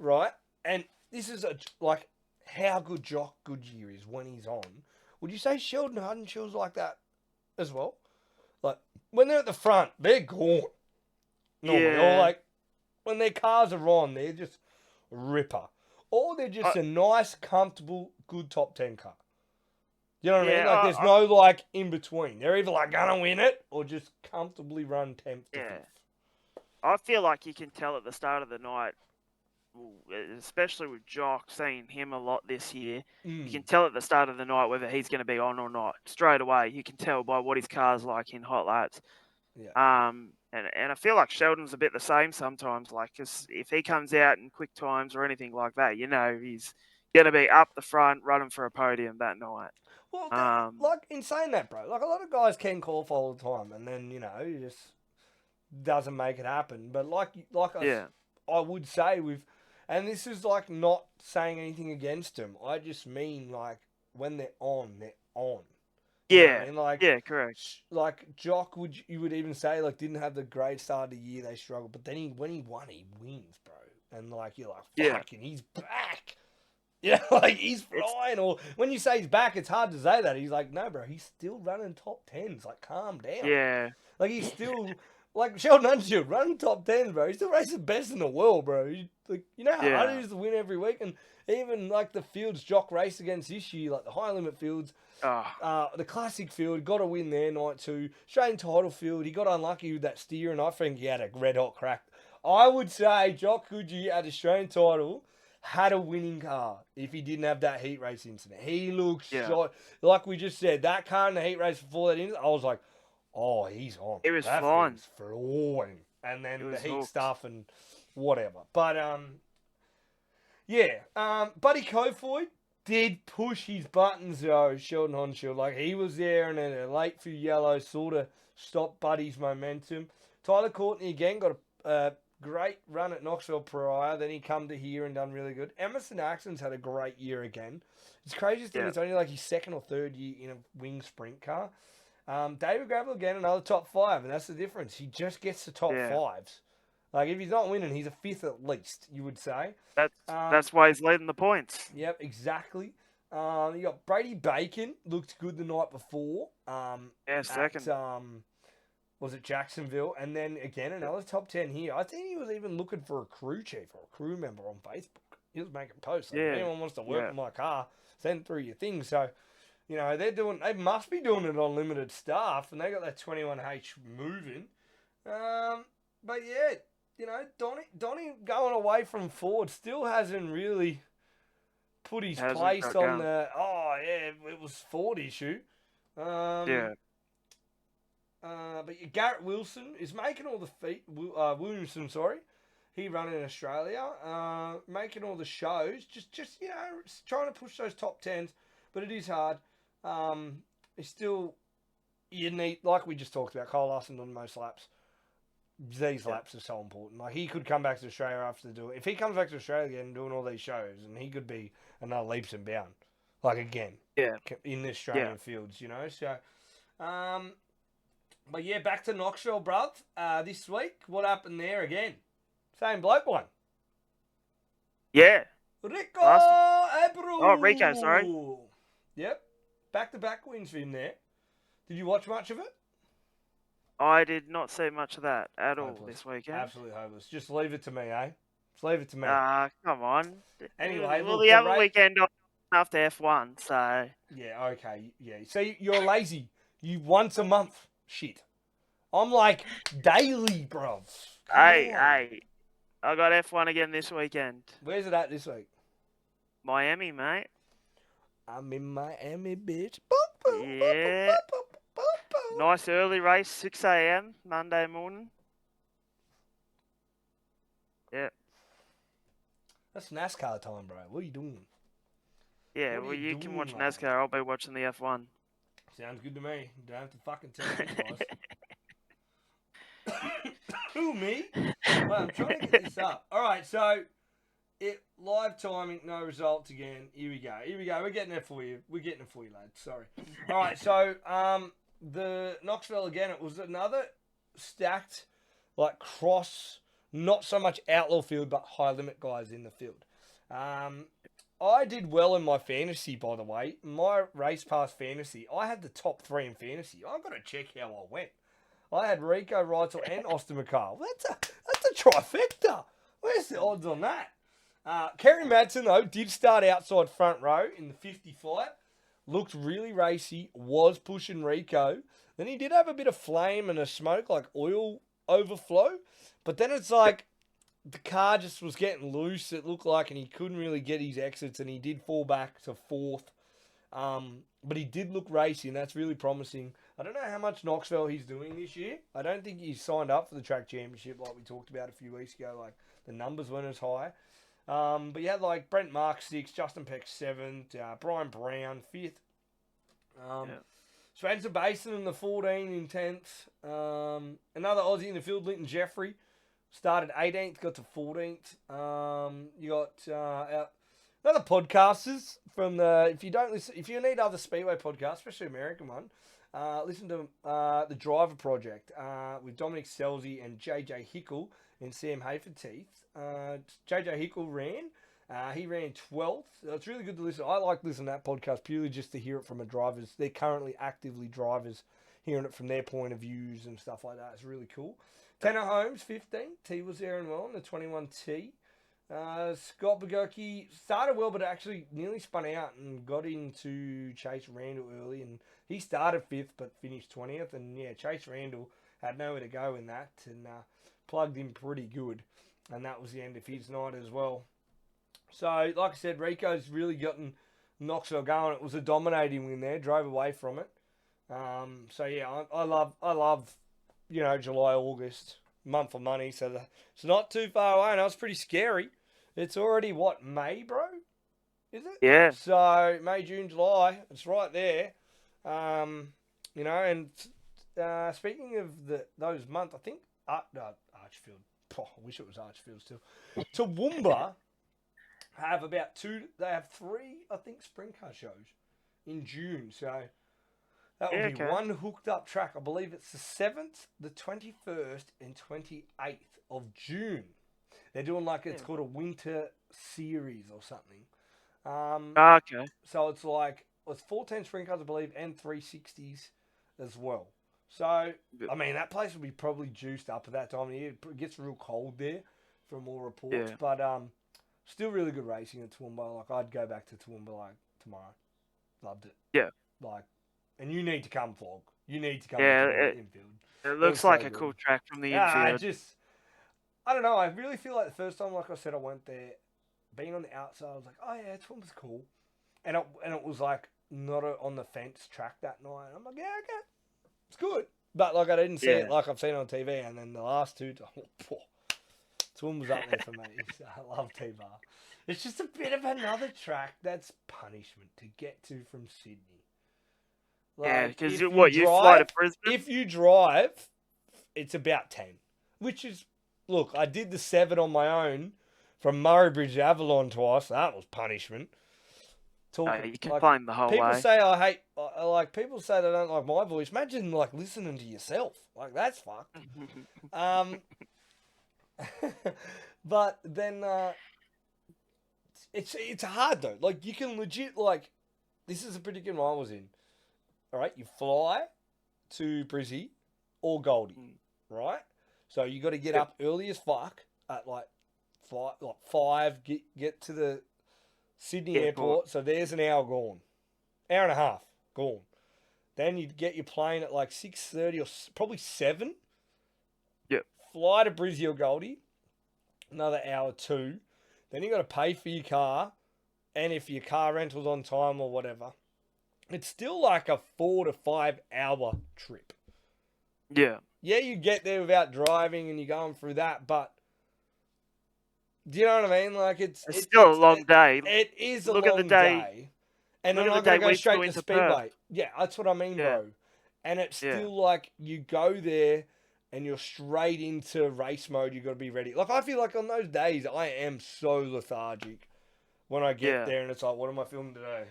right, and this is like how good Jock Goodyear is when he's on, would you say Sheldon Hordenchild's like that as well? Like, when they're at the front, they're gone. Normally. Or like, when their cars are on, they're just ripper. Or they're just a nice, comfortable, good top 10 car. You know what I mean? Like, there's no, like, in between. They're either, like, going to win it or just comfortably run 10th to 5th. I feel like you can tell at the start of the night, especially with Jock, seeing him a lot this year, you can tell at the start of the night whether he's going to be on or not. Straight away, you can tell by what his car's like in hot laps. Yeah. And I feel like Sheldon's a bit the same sometimes. Like, 'cause if he comes out in quick times or anything like that, you know, he's going to be up the front running for a podium that night. Well, like, in saying that, bro, like, a lot of guys can qualify all the time, and then, you know, it just doesn't make it happen. But like I would say, And this is like not saying anything against them. I just mean like when they're on, they're on. You know what I mean? Like, yeah, correct. Like Jock you would even say like didn't have the great start of the year. They struggled, but then when he won, he wins, bro. And like you're like, Yeah. fucking, he's back. You know, like he's flying. Or when you say he's back, it's hard to say that. He's like, no, bro, he's still running top tens. Like, calm down. Yeah. Like he's still like Sheldon Undershield running top tens, bro. He's still racing best in the world, bro. Like you know how hard it is to win every week, and even like the fields Jock raced against this year, like the high limit fields. The classic field, got to win there, night 2. Australian title field, he got unlucky with that steer, and I think he had a red hot crack. I would say Jock Coogee at Australian title had a winning car if he didn't have that heat race incident. He looked shot. Like we just said, that car in the heat race before that incident, I was like, oh, he's on. It was that flying. Flying. And then the heat hooked. stuff and whatever. But, Buddy Kofoid did push his buttons, though, Sheldon Honshield. Like, he was there, and then a late few yellows sort of stopped Buddy's momentum. Tyler Courtney, again, got a great run at Knoxville prior. Then he come to here and done really good. Emerson Axon's had a great year again. It's crazy to think it's only like his second or third year in a wing sprint car. David Gravel, again, another top 5, and that's the difference. He just gets to top 5s. Like, if he's not winning, he's a 5th at least, you would say. That's why he's leading the points. Yep, exactly. You got Brady Bacon, looked good the night before. Second. Was it Jacksonville? And then, again, another top 10 here. I think he was even looking for a crew chief or a crew member on Facebook. He was making posts. Like, if anyone wants to work in my car, send through your thing. So, you know, they must be doing it on limited staff, and they got that 21H moving. But yeah, you know, Donnie going away from Ford still hasn't really put his place on the it was Ford issue. But Garrett Wilson is making all the feet. Williamson, sorry, he run in Australia, making all the shows. Just you know, trying to push those top 10s, but it is hard. It's still you need, like we just talked about, Kyle Larson on most laps. These laps are so important. Like, he could come back to Australia after doing... If he comes back to Australia and doing all these shows, and he could be another leaps and bounds. Like, again. Yeah. In the Australian fields, you know? So, but yeah, back to Knoxville, bruv. This week, what happened there again? Same bloke one. Yeah. Rico Abreu. Oh, Rico, sorry. Yep. Back-to-back wins for him there. Did you watch much of it? I did not see much of that at all this weekend. Absolutely hopeless. Just leave it to me, eh? Just leave it to me. Come on. Anyway, well, the other weekend after F1, so... Yeah, okay, yeah. See, you're lazy. You once a month. Shit. I'm like daily, bruv. Hey, I got F1 again this weekend. Where's it at this week? Miami, mate. I'm in Miami, bitch. Yeah. Nice early race, 6 a.m. Monday morning. Yeah. That's NASCAR time, bro. What are you doing? Yeah, well, you can watch NASCAR. I'll be watching the F1. Sounds good to me. You don't have to fucking tell me, guys. Who, me? Well, I'm trying to get this up. All right, so live timing, no results again. Here we go. We're getting it for you. Lads. Sorry. All right, so the Knoxville again. It was another stacked, like cross, not so much outlaw field, but high limit guys in the field. I did well in my fantasy, by the way. My race pass fantasy, I had the top 3 in fantasy. I've got to check how I went. I had Rico, Reitzel, and Austin McCall. That's a trifecta. Where's the odds on that? Kerry Madsen, though, did start outside front row in the 55. Looked really racy, was pushing Rico. Then he did have a bit of flame and a smoke, like oil overflow. But then it's like the car just was getting loose, it looked like, and he couldn't really get his exits, and he did fall back to 4th. But he did look racy, and that's really promising. I don't know how much Knoxville he's doing this year. I don't think he's signed up for the track championship like we talked about a few weeks ago. Like, the numbers weren't as high. But you had like Brent Mark 6th, Justin Peck 7th, Brian Brown 5th. Spencer Basin in the 14 in 10th. Another Aussie in the field, Linton Jeffrey, Started 18th, got to 14th. You got other podcasters from the. If you don't listen, if you need other Speedway podcasts, especially American one, listen to the Driver Project with Dominic Selzy and JJ Hickle and Sam Haferteeth. JJ Hickle ran. He ran 12th. It's really good to listen. I like listening to that podcast purely just to hear it from a driver's. They're currently actively drivers, hearing it from their point of views and stuff like that. It's really cool. Tanner Holmes, 15. T was there and well in the 21T. Scott Bogocki started well, but actually nearly spun out and got into Chase Randall early. And he started 5th, but finished 20th. And yeah, Chase Randall had nowhere to go in that and plugged in pretty good. And that was the end of his night as well. So, like I said, Rico's really gotten Knoxville going. It was a dominating win there. Drove away from it. So yeah, I love, July, August, month of money. So it's not too far away. And it's pretty scary. It's already May, bro? Is it? Yeah. So May, June, July. It's right there. And speaking of those months, I think Archfield. Oh, I wish it was Archfield still. Toowoomba have they have 3, I think, Sprintcar shows in June. So that will be one hooked up track. I believe it's the 7th, the 21st, and 28th of June. They're doing it's called a winter series or something. Okay. So it's 14 sprint cars, I believe, and 360s as well. So, I mean, that place will be probably juiced up at that time of year. It gets real cold there from all reports. Yeah. But still really good racing at Toowoomba. I'd go back to Toowoomba tomorrow. Loved it. Yeah. And you need to come, Flog. You need to come to the infield. It looks like a cool track from the infield. I don't know. I really feel like the first time, like I said, I went there, being on the outside, I was like, oh yeah, Toowoomba's cool. And it was not on the fence track that night. I'm like, yeah, okay. It's good. But I didn't see it like I've seen on TV. And then the last two, Toowoomba's up there for me. So I love T-Bar. It's just a bit of another track that's punishment to get to from Sydney. Because you fly to Brisbane? If you drive, it's about 10. Which is, look, I did the 7 on my own from Murray Bridge to Avalon twice. That was punishment. You complain the whole people way. Say people say they don't like my voice. Imagine listening to yourself. That's fucked. But then it's hard though. You can legit this is a predicament I was in. All right, you fly to Brizzy or Goldie, right? So you got to get up early as fuck at 5. Get to the Sydney airport. So there's an hour gone, hour and a half gone. Then you get your plane at 6:30 or probably 7. Yep. Fly to Brizzy or Goldie, another hour 2. Then you got to pay for your car, and if your car rental's on time or whatever, it's still a 4 to 5 hour trip. Yeah. Yeah, you get there without driving and you're going through that, but do you know what I mean? It's still a long day. It is a long day. And then I'm going to go straight to Speedway. Perth. Yeah, that's what I mean, bro. And it's still you go there and you're straight into race mode. You've got to be ready. I feel like on those days, I am so lethargic when I get there and it's what am I filming today?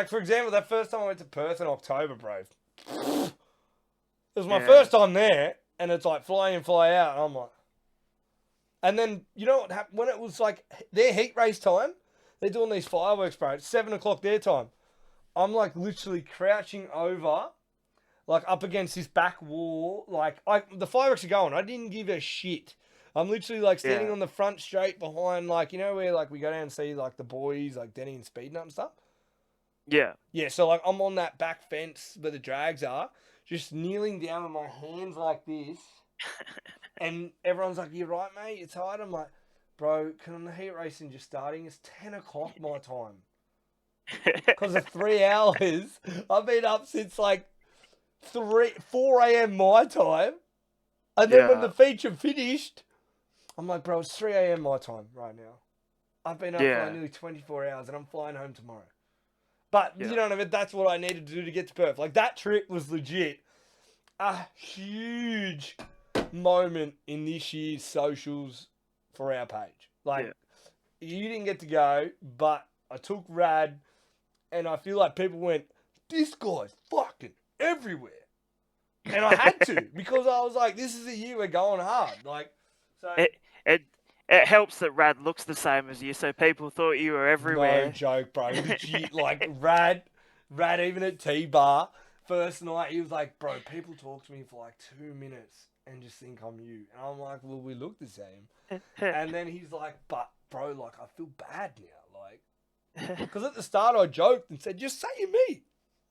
For example, that first time I went to Perth in October, bro. It was my first time there, and it's fly in, fly out, and I'm like... And then, you know what happened? When it was their heat race time, they're doing these fireworks, bro. It's 7 o'clock their time. I'm literally crouching over, up against this back wall. The fireworks are going. I didn't give a shit. I'm literally standing on the front straight behind, where we go down and see the boys, Denny and Speednut and stuff. Yeah. Yeah, so I'm on that back fence where the drags are, just kneeling down with my hands like this. And everyone's like, you right, mate? You're tired? I'm like, bro, can the heat racing just starting? It's 10 o'clock my time. Because of 3 hours. I've been up since 4 a.m. my time. And then when the feature finished, I'm like, bro, it's 3 a.m. my time right now. I've been up for nearly 24 hours and I'm flying home tomorrow. But, you know what I mean? That's what I needed to do to get to Perth. That trip was legit. a huge moment in this year's socials for our page. Like, you didn't get to go, but I took Rad, and I feel like people went, this guy's fucking everywhere. And I had to, because I was like, this is the year we're going hard. Like, so... It helps that Rad looks the same as you, so people thought you were everywhere. No joke, bro. Legit, like, Rad, even at T-Bar, first night, he was like, bro, people talk to me for like 2 minutes and just think I'm you. And I'm like, well, we look the same. And then he's like, but, bro, like, I feel bad now. Like, because at the start I joked and said, just say you're me.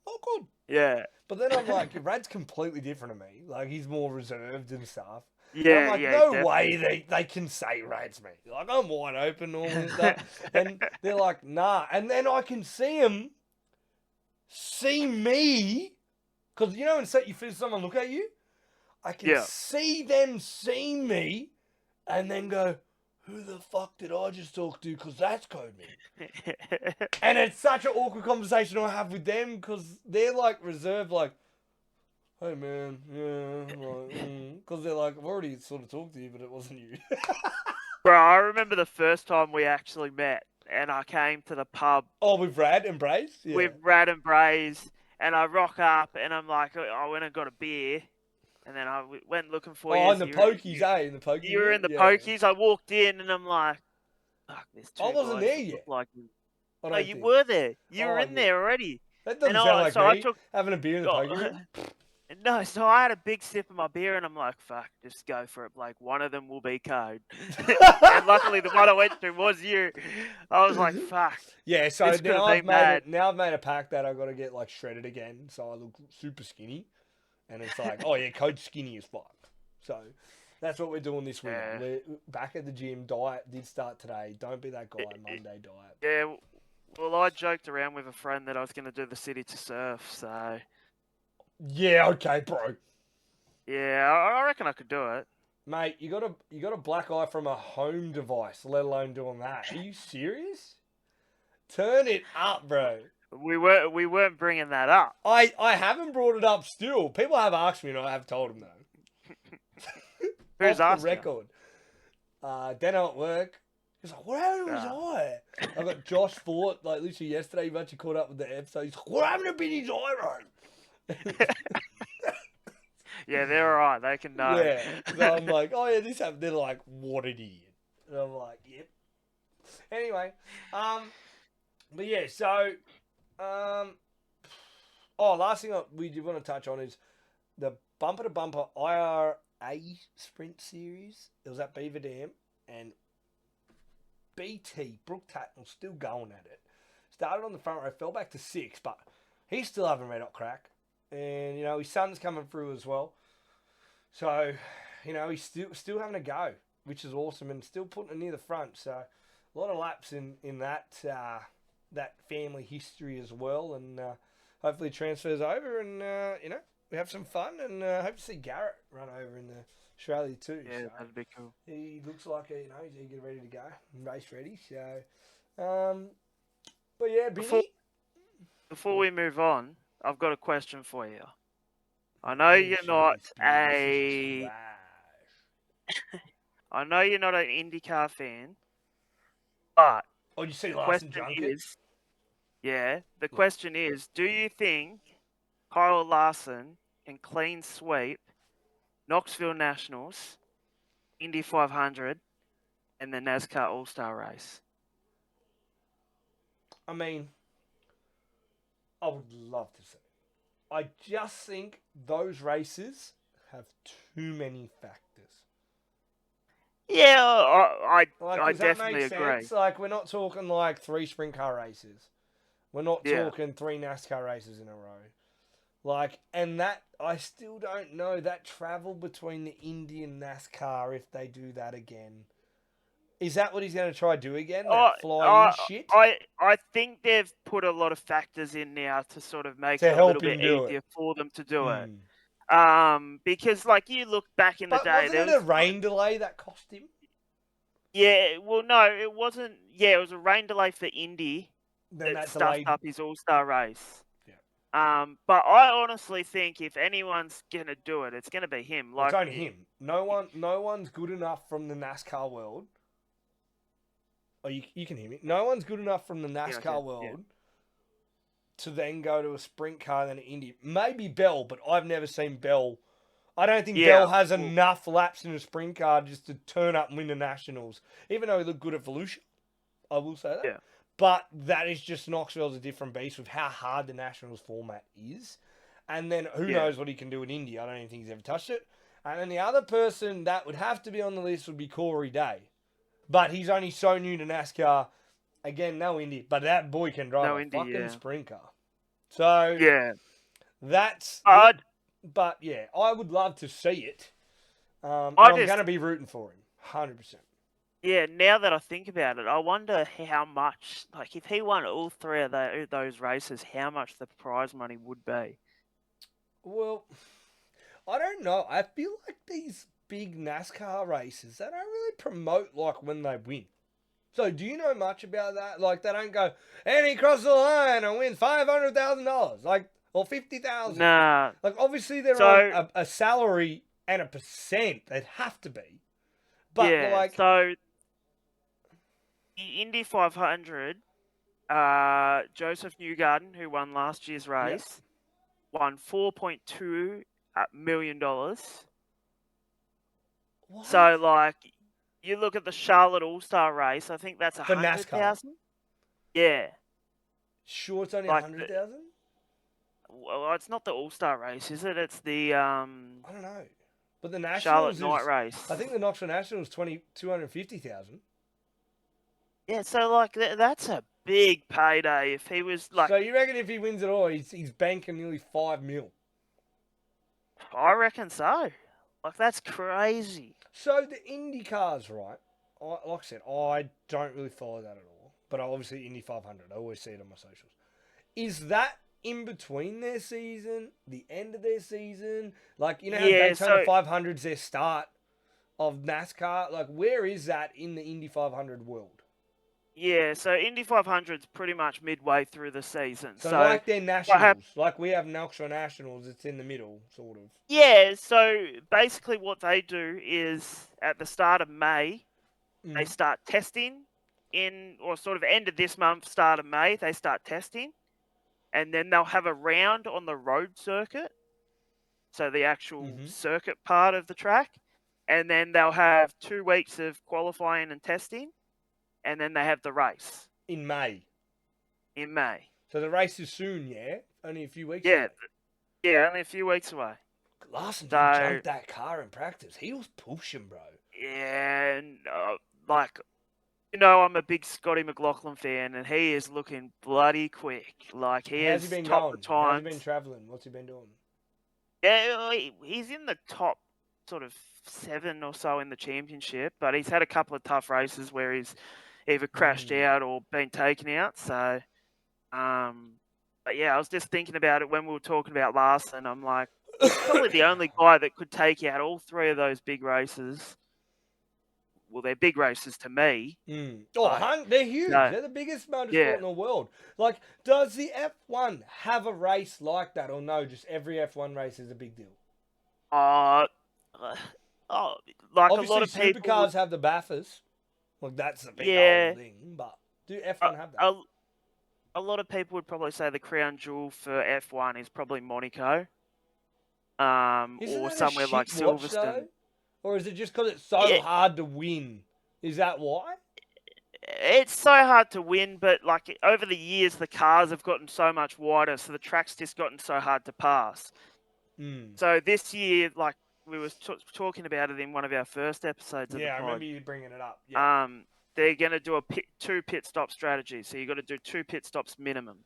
Oh, good. Yeah. But then I'm like, Rad's completely different to me. Like, he's more reserved and stuff. Yeah, and I'm like, yeah, no definitely. way they can say Rad's me. Like, I'm wide open and all this stuff. And they're like, nah. And then I can see them see me. Because, you know, when you feel someone look at you, I can see them see me and then go, who the fuck did I just talk to? Because that's code me. And it's such an awkward conversation I have with them because they're like reserved, like, hey man, yeah, because they're like, I've already sort of talked to you, but it wasn't you. Bro, I remember the first time we actually met, and I came to the pub. Oh, with Rad and Braze? Yeah. With Rad and Braze, and I rock up, and I'm like, I went and got a beer, and then I went looking for you. Oh, in the pokies, In the pokies. You were in the pokies. I walked in, and I'm like, fuck, there's two I wasn't guys there that yet. look like you. No, you were there. You were in there already. That doesn't sound like so me, having a beer in the pokie room. No, so I had a big sip of my beer, and I'm like, fuck, just go for it, Blake. One of them will be code. And luckily, the one I went through was you. I was like, fuck. Yeah, so now I've made a pact that I've got to get, like, shredded again, so I look super skinny. And it's like, oh, yeah, code's skinny as fuck. So that's what we're doing this week. Yeah. We're back at the gym. Diet did start today. Don't be that guy. Monday diet. Yeah, well, I joked around with a friend that I was going to do the city to surf, so... Yeah, okay, bro. Yeah, I reckon I could do it. Mate, you got a black eye from a home device, let alone doing that. Are you serious? Turn it up, bro. We weren't bringing that up. I haven't brought it up still. People have asked me and I have told them though. Who's off the asking? record. Dano at work. He's like, what happened to his eye? I got Josh Fort, like literally yesterday, he actually caught up with the episode. He's like, what happened to Benny's eye, bro? Yeah, they're alright. They can know. Yeah. So I'm like, oh yeah, this happened. They're like, what an idiot. And I'm like, yep. Anyway, but yeah, so, last thing we do want to touch on is the bumper to bumper IRA sprint series. It was at Beaver Dam, and BT Brooke Tatnell still going at it. Started on the front row, fell back to 6, but he's still having red hot crack. And, you know, his son's coming through as well. So, you know, he's still having a go, which is awesome, and still putting it near the front. So, a lot of laps in that that family history as well. And hopefully transfers over and, you know, we have some fun. And hope to see Garrett run over in Australia too. Yeah, so that'd be cool. He looks like, you know, he's eager, ready to go, race ready. So, but yeah, Before we move on, I've got a question for you. I know you're not I know you're not an IndyCar fan, but you see Larson Junket? The question is, do you think Kyle Larson can clean sweep Knoxville Nationals, Indy 500, and the NASCAR All-Star race? I mean, I would love to see it. I just think those races have too many factors. Yeah, I does definitely that make agree. Sense? Like, we're not talking like 3 sprint car races. We're not talking 3 NASCAR races in a row. Like, and that, I still don't know that travel between the Indy and NASCAR, if they do that again. Is that what he's going to try to do again? That fly-in shit? I think they've put a lot of factors in now to sort of make it a little bit easier for them to do it. Because, like, you look back in the day... Wasn't it a rain delay that cost him? Yeah, well, no, it wasn't... Yeah, it was a rain delay for Indy then that stuffed up his All-Star race. Yeah. But I honestly think if anyone's gonna do it, it's gonna be him. It's Like, only him. No one's good enough from the NASCAR world. Oh, you can hear me. No one's good enough from the yeah, NASCAR yeah. world to then go to a sprint car than an Indy. Maybe Bell, but I've never seen Bell. I don't think Bell Yeah, has well, enough laps in a sprint car just to turn up and win the Nationals. Even though he looked good at Volusia, I will say that. yeah, But that is just Knoxville's a different beast with how hard the Nationals format is. And then who yeah. knows what he can do in Indy. I don't even think he's ever touched it. And then the other person that would have to be on the list would be Corey Day. But he's only so new to NASCAR. Again, no Indy. But that boy can drive No a Indy, fucking yeah. sprint car. So Yeah. that's... I'd, But yeah, I would love to see it. And I I'm just, going to be rooting for him. 100%. yeah, now that I think about it, I wonder how much, like, if he won all three of those races, how much the prize money would be. Well, I don't know. I feel like these big NASCAR races, they don't really promote like when they win. So do you know much about that? Like they don't go, and he crossed the line and wins $500,000, like or 50,000. Nah. Like obviously they're on So, a salary and a percent. They'd have to be, but yeah, like so the Indy 500, Joseph Newgarden, who won last year's yeah, race, won $4.2 million. what So, like, you look at the Charlotte All Star race, I think that's for NASCAR? 100,000. Yeah, Sure, it's only a like, hundred thousand. well, it's not the All Star race, is it? It's the I don't know, but the Charlotte Nationals Night is. race. I think the Knoxville Nationals 250,000. Yeah, so like that's a big payday if he was like. So you reckon if he wins it all, he's banking nearly 5 mil? I reckon so. Like that's crazy. So the Indy cars, right? Like I said, I don't really follow that at all. But obviously Indy 500, I always see it on my socials. Is that in between their season, the end of their season? Like you know how Yeah, Daytona so 500's their start of NASCAR? Like where is that in the Indy 500 world? yeah, so Indy 500's pretty much midway through the season. So So like their what happened? Nationals, like we have Knoxville Nationals, it's in the middle, sort of. Yeah, so basically what they do is at the start of May they Mm-hmm. start testing or sort of end of this month, start of May they start testing, and then they'll have a round on the road circuit. So the actual Mm-hmm. circuit part of the track, and then they'll have 2 weeks of qualifying and testing, and then they have the race In May. in May. So the race is soon, yeah? Only a few weeks Yeah, away. yeah, only a few weeks away. Larson did So jump that car in practice. He was pushing, bro. yeah, and, like I'm a big Scotty McLaughlin fan, and he is looking bloody quick. Like he How's he is been top the going? How's he times. been travelling? What's he been doing? Yeah, he's in the top sort of 7 or so in the championship, but he's had a couple of tough races where he's either crashed Mm. out or been taken out. So, but yeah, I was just thinking about it when we were talking about Larson. I'm like, he's probably the only guy that could take out all three of those big races. Well, they're big races to me. Mm. Oh, Like, they're huge. no, They're the biggest motorsport yeah. in the world. Like, does the F1 have a race like that, or no? Just every F1 race is a big deal. Uh, oh, like Obviously, a lot of people would, supercars have the Bathurst. Like, that's the big yeah. old thing. But do A, F1 have that? a lot of people would probably say the crown jewel for F1 is probably Monaco, Isn't or that a somewhere like shit watch though? Silverstone. Or is it just because it's so Yeah, hard to win? Is that why? it's so hard to win, but like over the years, the cars have gotten so much wider, so the track's just gotten so hard to pass. Mm. So this year, like we were talking about it in one of our first episodes of the Yeah, I pod, remember you bringing it up. Yeah. they're going to do two pit stop strategy. So you got to do 2 pit stops minimum.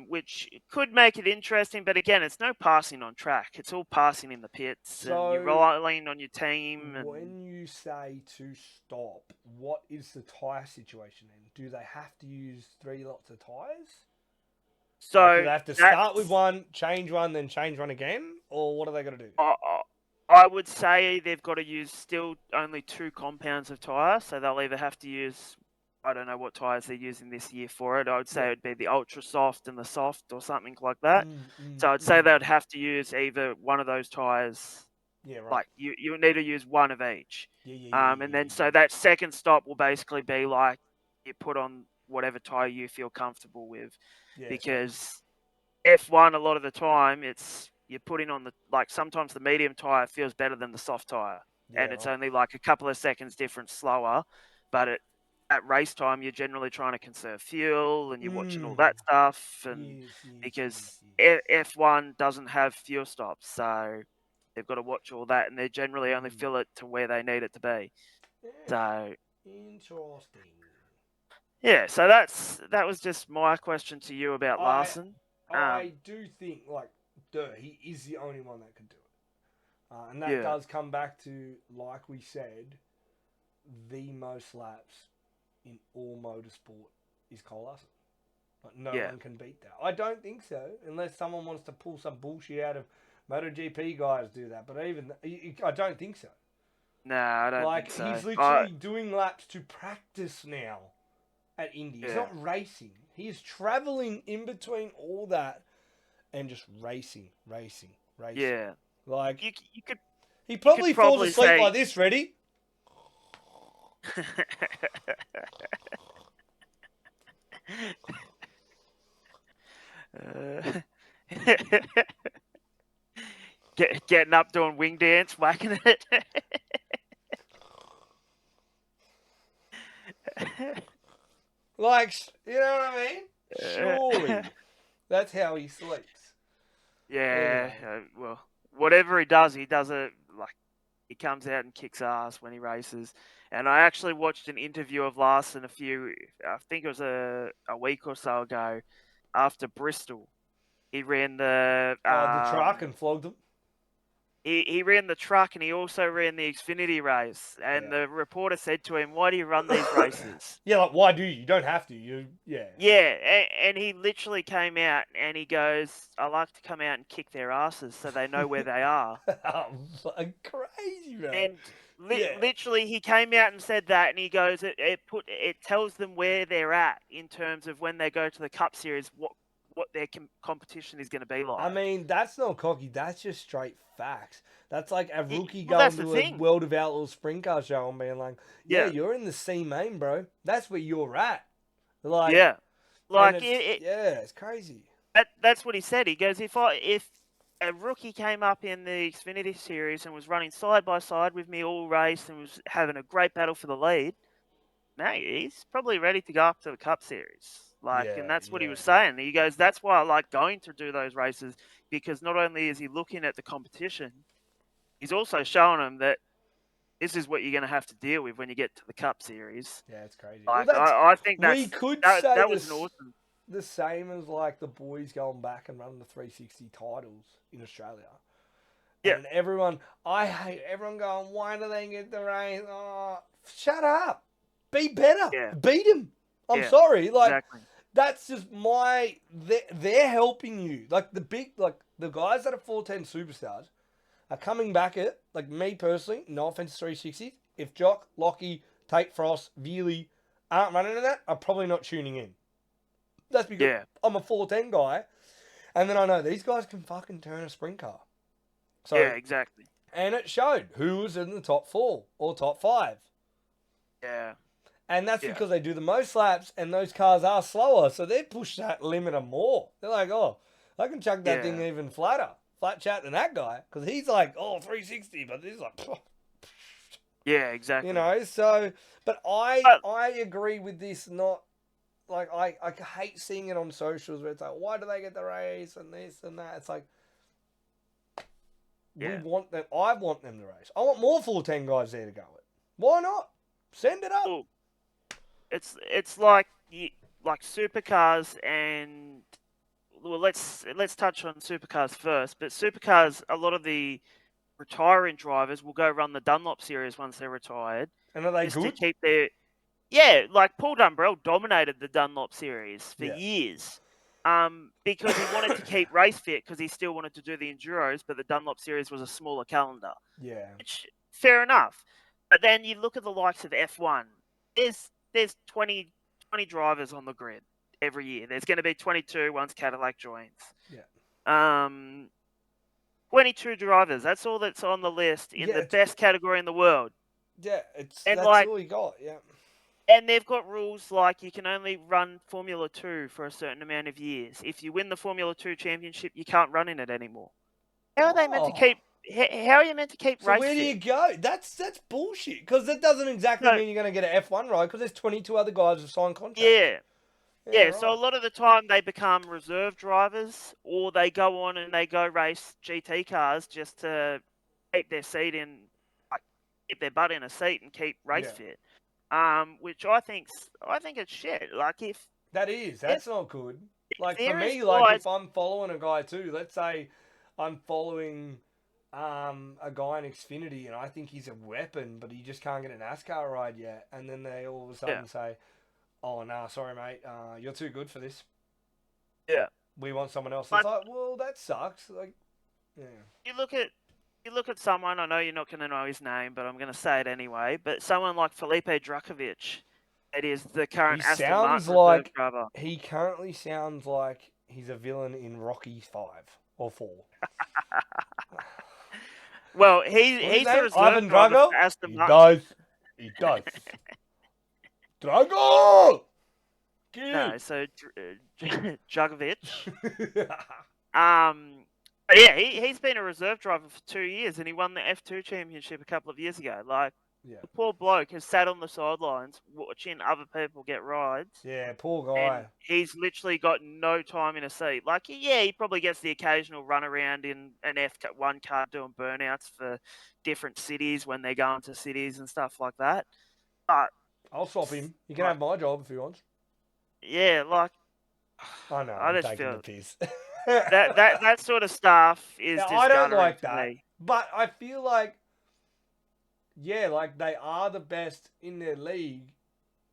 Which could make it interesting, but again, it's no passing on track. It's all passing in the pits, and you're So, relying on your team. And when you say to stop, what is the tyre situation then? Do they have to use 3 lots of tyres? so Like, do they have to start with that's- one, then change one again? Or what are they going to do? I would say they've got to use still only 2 compounds of tyre, so they'll either have to use I don't know what tyres they're using this year for it. I would say it would be the ultra soft and the soft or something like that. So I'd say they would have to use either one of those tyres. Yeah, right. Like you need to use one of each. And then so Yeah. that second stop will basically be like you put on whatever tyre you feel comfortable with, Yeah, because F1 a lot of the time you're putting on sometimes the medium tyre feels better than the soft tyre, and it's right. only like a couple of seconds difference slower, but at race time you're generally trying to conserve fuel and you're watching all that stuff, and because F1 doesn't have fuel stops, so they've got to watch all that, and they generally only fill it to where they need it to be. Yeah. So Interesting. yeah, so that was just my question to you about Larson. I do think, like, he is the only one that could do it. And that does come back to, like we said, the most laps in all motorsport is Cole Larson. Like, no one can beat that. I don't think so, unless someone wants to pull some bullshit out of MotoGP guys do that. But even I don't think so. No, I don't think so. He's literally doing laps to practice now at Indy. He's not racing. He is traveling in between all that and just racing. Yeah. Like, you could. He probably falls asleep say... like this. Ready? Getting up, doing wing dance, whacking it. Like, you know what I mean? Surely. That's how he sleeps. Yeah, well, whatever he does it like he comes out and kicks ass when he races. And I actually watched an interview of Larson I think it was a week or so ago, after Bristol. He ran the truck and flogged them. He ran the truck and he also ran the Xfinity race. And the reporter said to him, "Why do you run these races?" Yeah, like, why do you? You don't have to. Yeah, and he literally came out and he goes, "I like to come out and kick their asses so they know where they are." Crazy, bro. And literally, he came out and said that, and he goes, "It tells them where they're at in terms of when they go to the Cup Series, what their competition is going to be like." I mean, that's not cocky. That's just straight facts. That's like a rookie going to a World of Outlaws Sprintcar show and being like, yeah, you're in the C main, bro. That's where you're at. Like, it's crazy. That's what he said. He goes, if a rookie came up in the Xfinity Series and was running side by side with me all race and was having a great battle for the lead, mate, he's probably ready to go up to the Cup Series. And that's what he was saying. He goes, that's why I like going to do those races, because not only is he looking at the competition, he's also showing them that this is what you're going to have to deal with when you get to the Cup Series. Yeah, it's crazy. I think that was an awesome. The same as like the boys going back and running the 360 titles in Australia. Yeah. And I hate everyone going, why do they get the race? Oh, shut up. Be better. Yeah. Beat them. I'm sorry. That's just they're helping you. Like the guys that are 410 superstars are coming back at, like me personally, no offense to 360. If Jock, Lockie, Tate Frost, Veely aren't running in that, I'm probably not tuning in. That's because I'm a 410 guy, and then I know these guys can fucking turn a sprint car. So, yeah, exactly. And it showed who was in the top 4 or top 5. Yeah. And that's because they do the most laps, and those cars are slower, so they push that limiter more. They're like, oh, I can chuck that thing even flat chat than that guy, because he's like, 360, but he's like, yeah, exactly. You know, so, but I agree with this, not, like, I hate seeing it on socials where it's like, why do they get the race and this and that? It's like, I want them to race. I want more 410 guys there to go with. Why not? Send it up. Well, it's like supercars, and well, let's touch on supercars first. But supercars, a lot of the retiring drivers will go run the Dunlop series once they're retired. And are they just good? To keep their like Paul Dumbrell dominated the Dunlop series for years. Because he wanted to keep race fit, because he still wanted to do the Enduros, but the Dunlop series was a smaller calendar. Yeah. Which, fair enough. But then you look at the likes of F1. There's 20 20 drivers on the grid every year. There's going to be 22 once Cadillac joins. Yeah. 22 drivers. That's all that's on the list in the best category in the world. Yeah, And that's all you got. Yeah. And they've got rules like you can only run Formula 2 for a certain amount of years. If you win the Formula 2 championship, you can't run in it anymore. How are they meant to keep? How are you meant to keep race where do you go? That's bullshit. Because that doesn't exactly mean you're going to get an F1 ride. Because there's 22 other guys who signed contracts. Yeah. So a lot of the time they become reserve drivers, or they go on and they go race GT cars just to keep their seat in, like, keep their butt in a seat and keep race fit. Which I think it's shit. Like that's not good. Like for me, like if I'm following a guy too, let's say I'm following a guy in Xfinity and I think he's a weapon, but he just can't get a NASCAR ride yet, and then they all of a sudden say, "Oh no, sorry mate, you're too good for this. Yeah, we want someone else." It's like, well, that sucks. Like, yeah. You look at someone, I know you're not going to know his name, but I'm going to say it anyway. But someone like Felipe Druckovich, it is the current Aston Martin reserve driver. He currently sounds like he's a villain in Rocky 5 or 4. Well, he's a reserve Ivan driver Drago? for Aston Martin. He does. Drago! Kill. No, so Druckovich. But yeah, he's been a reserve driver for 2 years, and he won the F2 championship a couple of years ago. Like, the poor bloke has sat on the sidelines watching other people get rides. Yeah, poor guy. And he's literally got no time in a seat. Like, yeah, he probably gets the occasional run around in an F1 car doing burnouts for different cities when they're going to cities and stuff like that. But I'll swap him. You can have my job if you want. Yeah, like, I know, I'm taking the piss. that sort of stuff is just I don't like that. me. But I feel like, like they are the best in their league.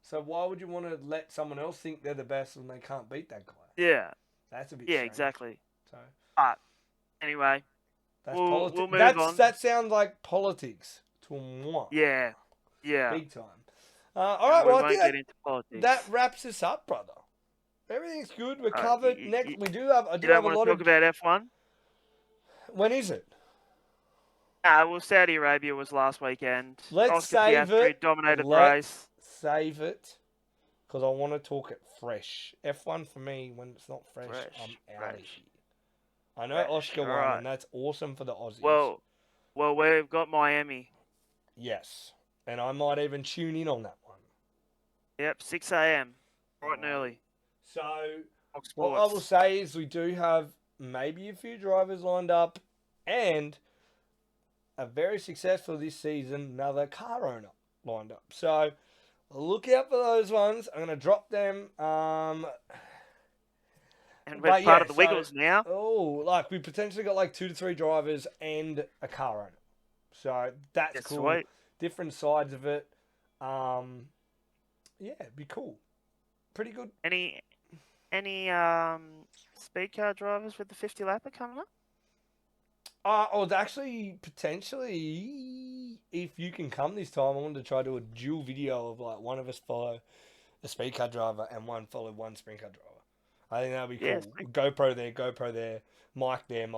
So why would you want to let someone else think they're the best when they can't beat that guy? Yeah. That's a bit Yeah, strange. exactly. So, but anyway, we'll move on. That sounds like politics to moi. Yeah. Big time. All right, well, I think get into politics. That wraps us up, brother. Everything's good. We're covered. Next, I do have a lot of... You don't want to talk about F1? When is it? Well, Saudi Arabia was last weekend. Let's save it. Dominated the race. Save it, because I want to talk it fresh. F1 for me, when it's not fresh. I'm out of here. I know Oscar won, and that's awesome for the Aussies. Well, we've got Miami. Yes, and I might even tune in on that one. Yep, 6 a.m. Bright and early. So, what I will say is we do have maybe a few drivers lined up, and a very successful this season, another car owner lined up. So, look out for those ones. I'm going to drop them. And we're part of the Wiggles now. Oh, like we potentially got like 2 to 3 drivers and a car owner. So, that's cool. Sweet. Different sides of it. It'd be cool. Pretty good. Any speed car drivers with the 50 lapper coming up? It's actually potentially, if you can come this time, I wanted to try to do a dual video of like one of us follow a speed car driver and one follow one sprint car driver. I think that'd be cool. Yeah, GoPro there, mic there.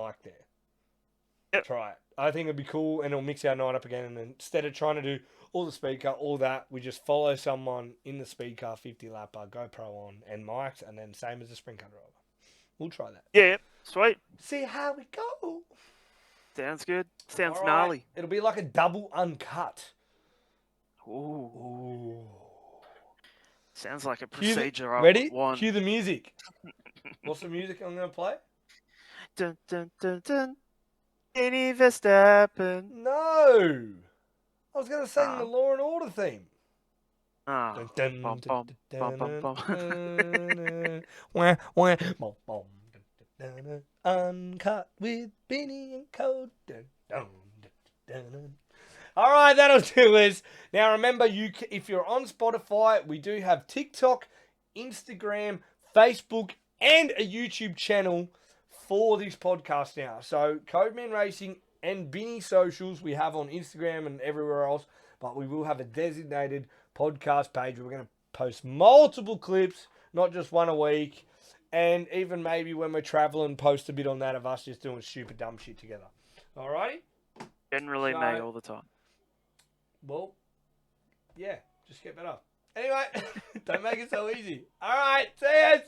Yep. Try it. I think it'd be cool, and it'll mix our night up again. And instead of trying to do all the speed car, all that, we just follow someone in the speed car 50 lapper, GoPro on, and mics, and then same as the sprint car driver. We'll try that. Yeah, sweet. See how we go. Sounds good. Sounds gnarly. It'll be like a double uncut. Ooh. Sounds like a procedure. Ready? Cue the music. What's the music I'm going to play? Dun, dun, dun, dun. Any Verstappen. No. I was going to sing the Law and Order theme. Uncut with Benny and Code. All right, that'll do us. Now remember, if you're on Spotify, we do have TikTok, Instagram, Facebook, and a YouTube channel for this podcast now. So Codeman Racing and Binny socials we have on Instagram and everywhere else, but we will have a designated podcast page where we're going to post multiple clips, not just one a week. And even maybe when we're traveling, post a bit on that of us just doing stupid, dumb shit together. Alrighty? Generally me all the time. Well, yeah, just get better. Anyway, don't make it so easy. Alright, see yas!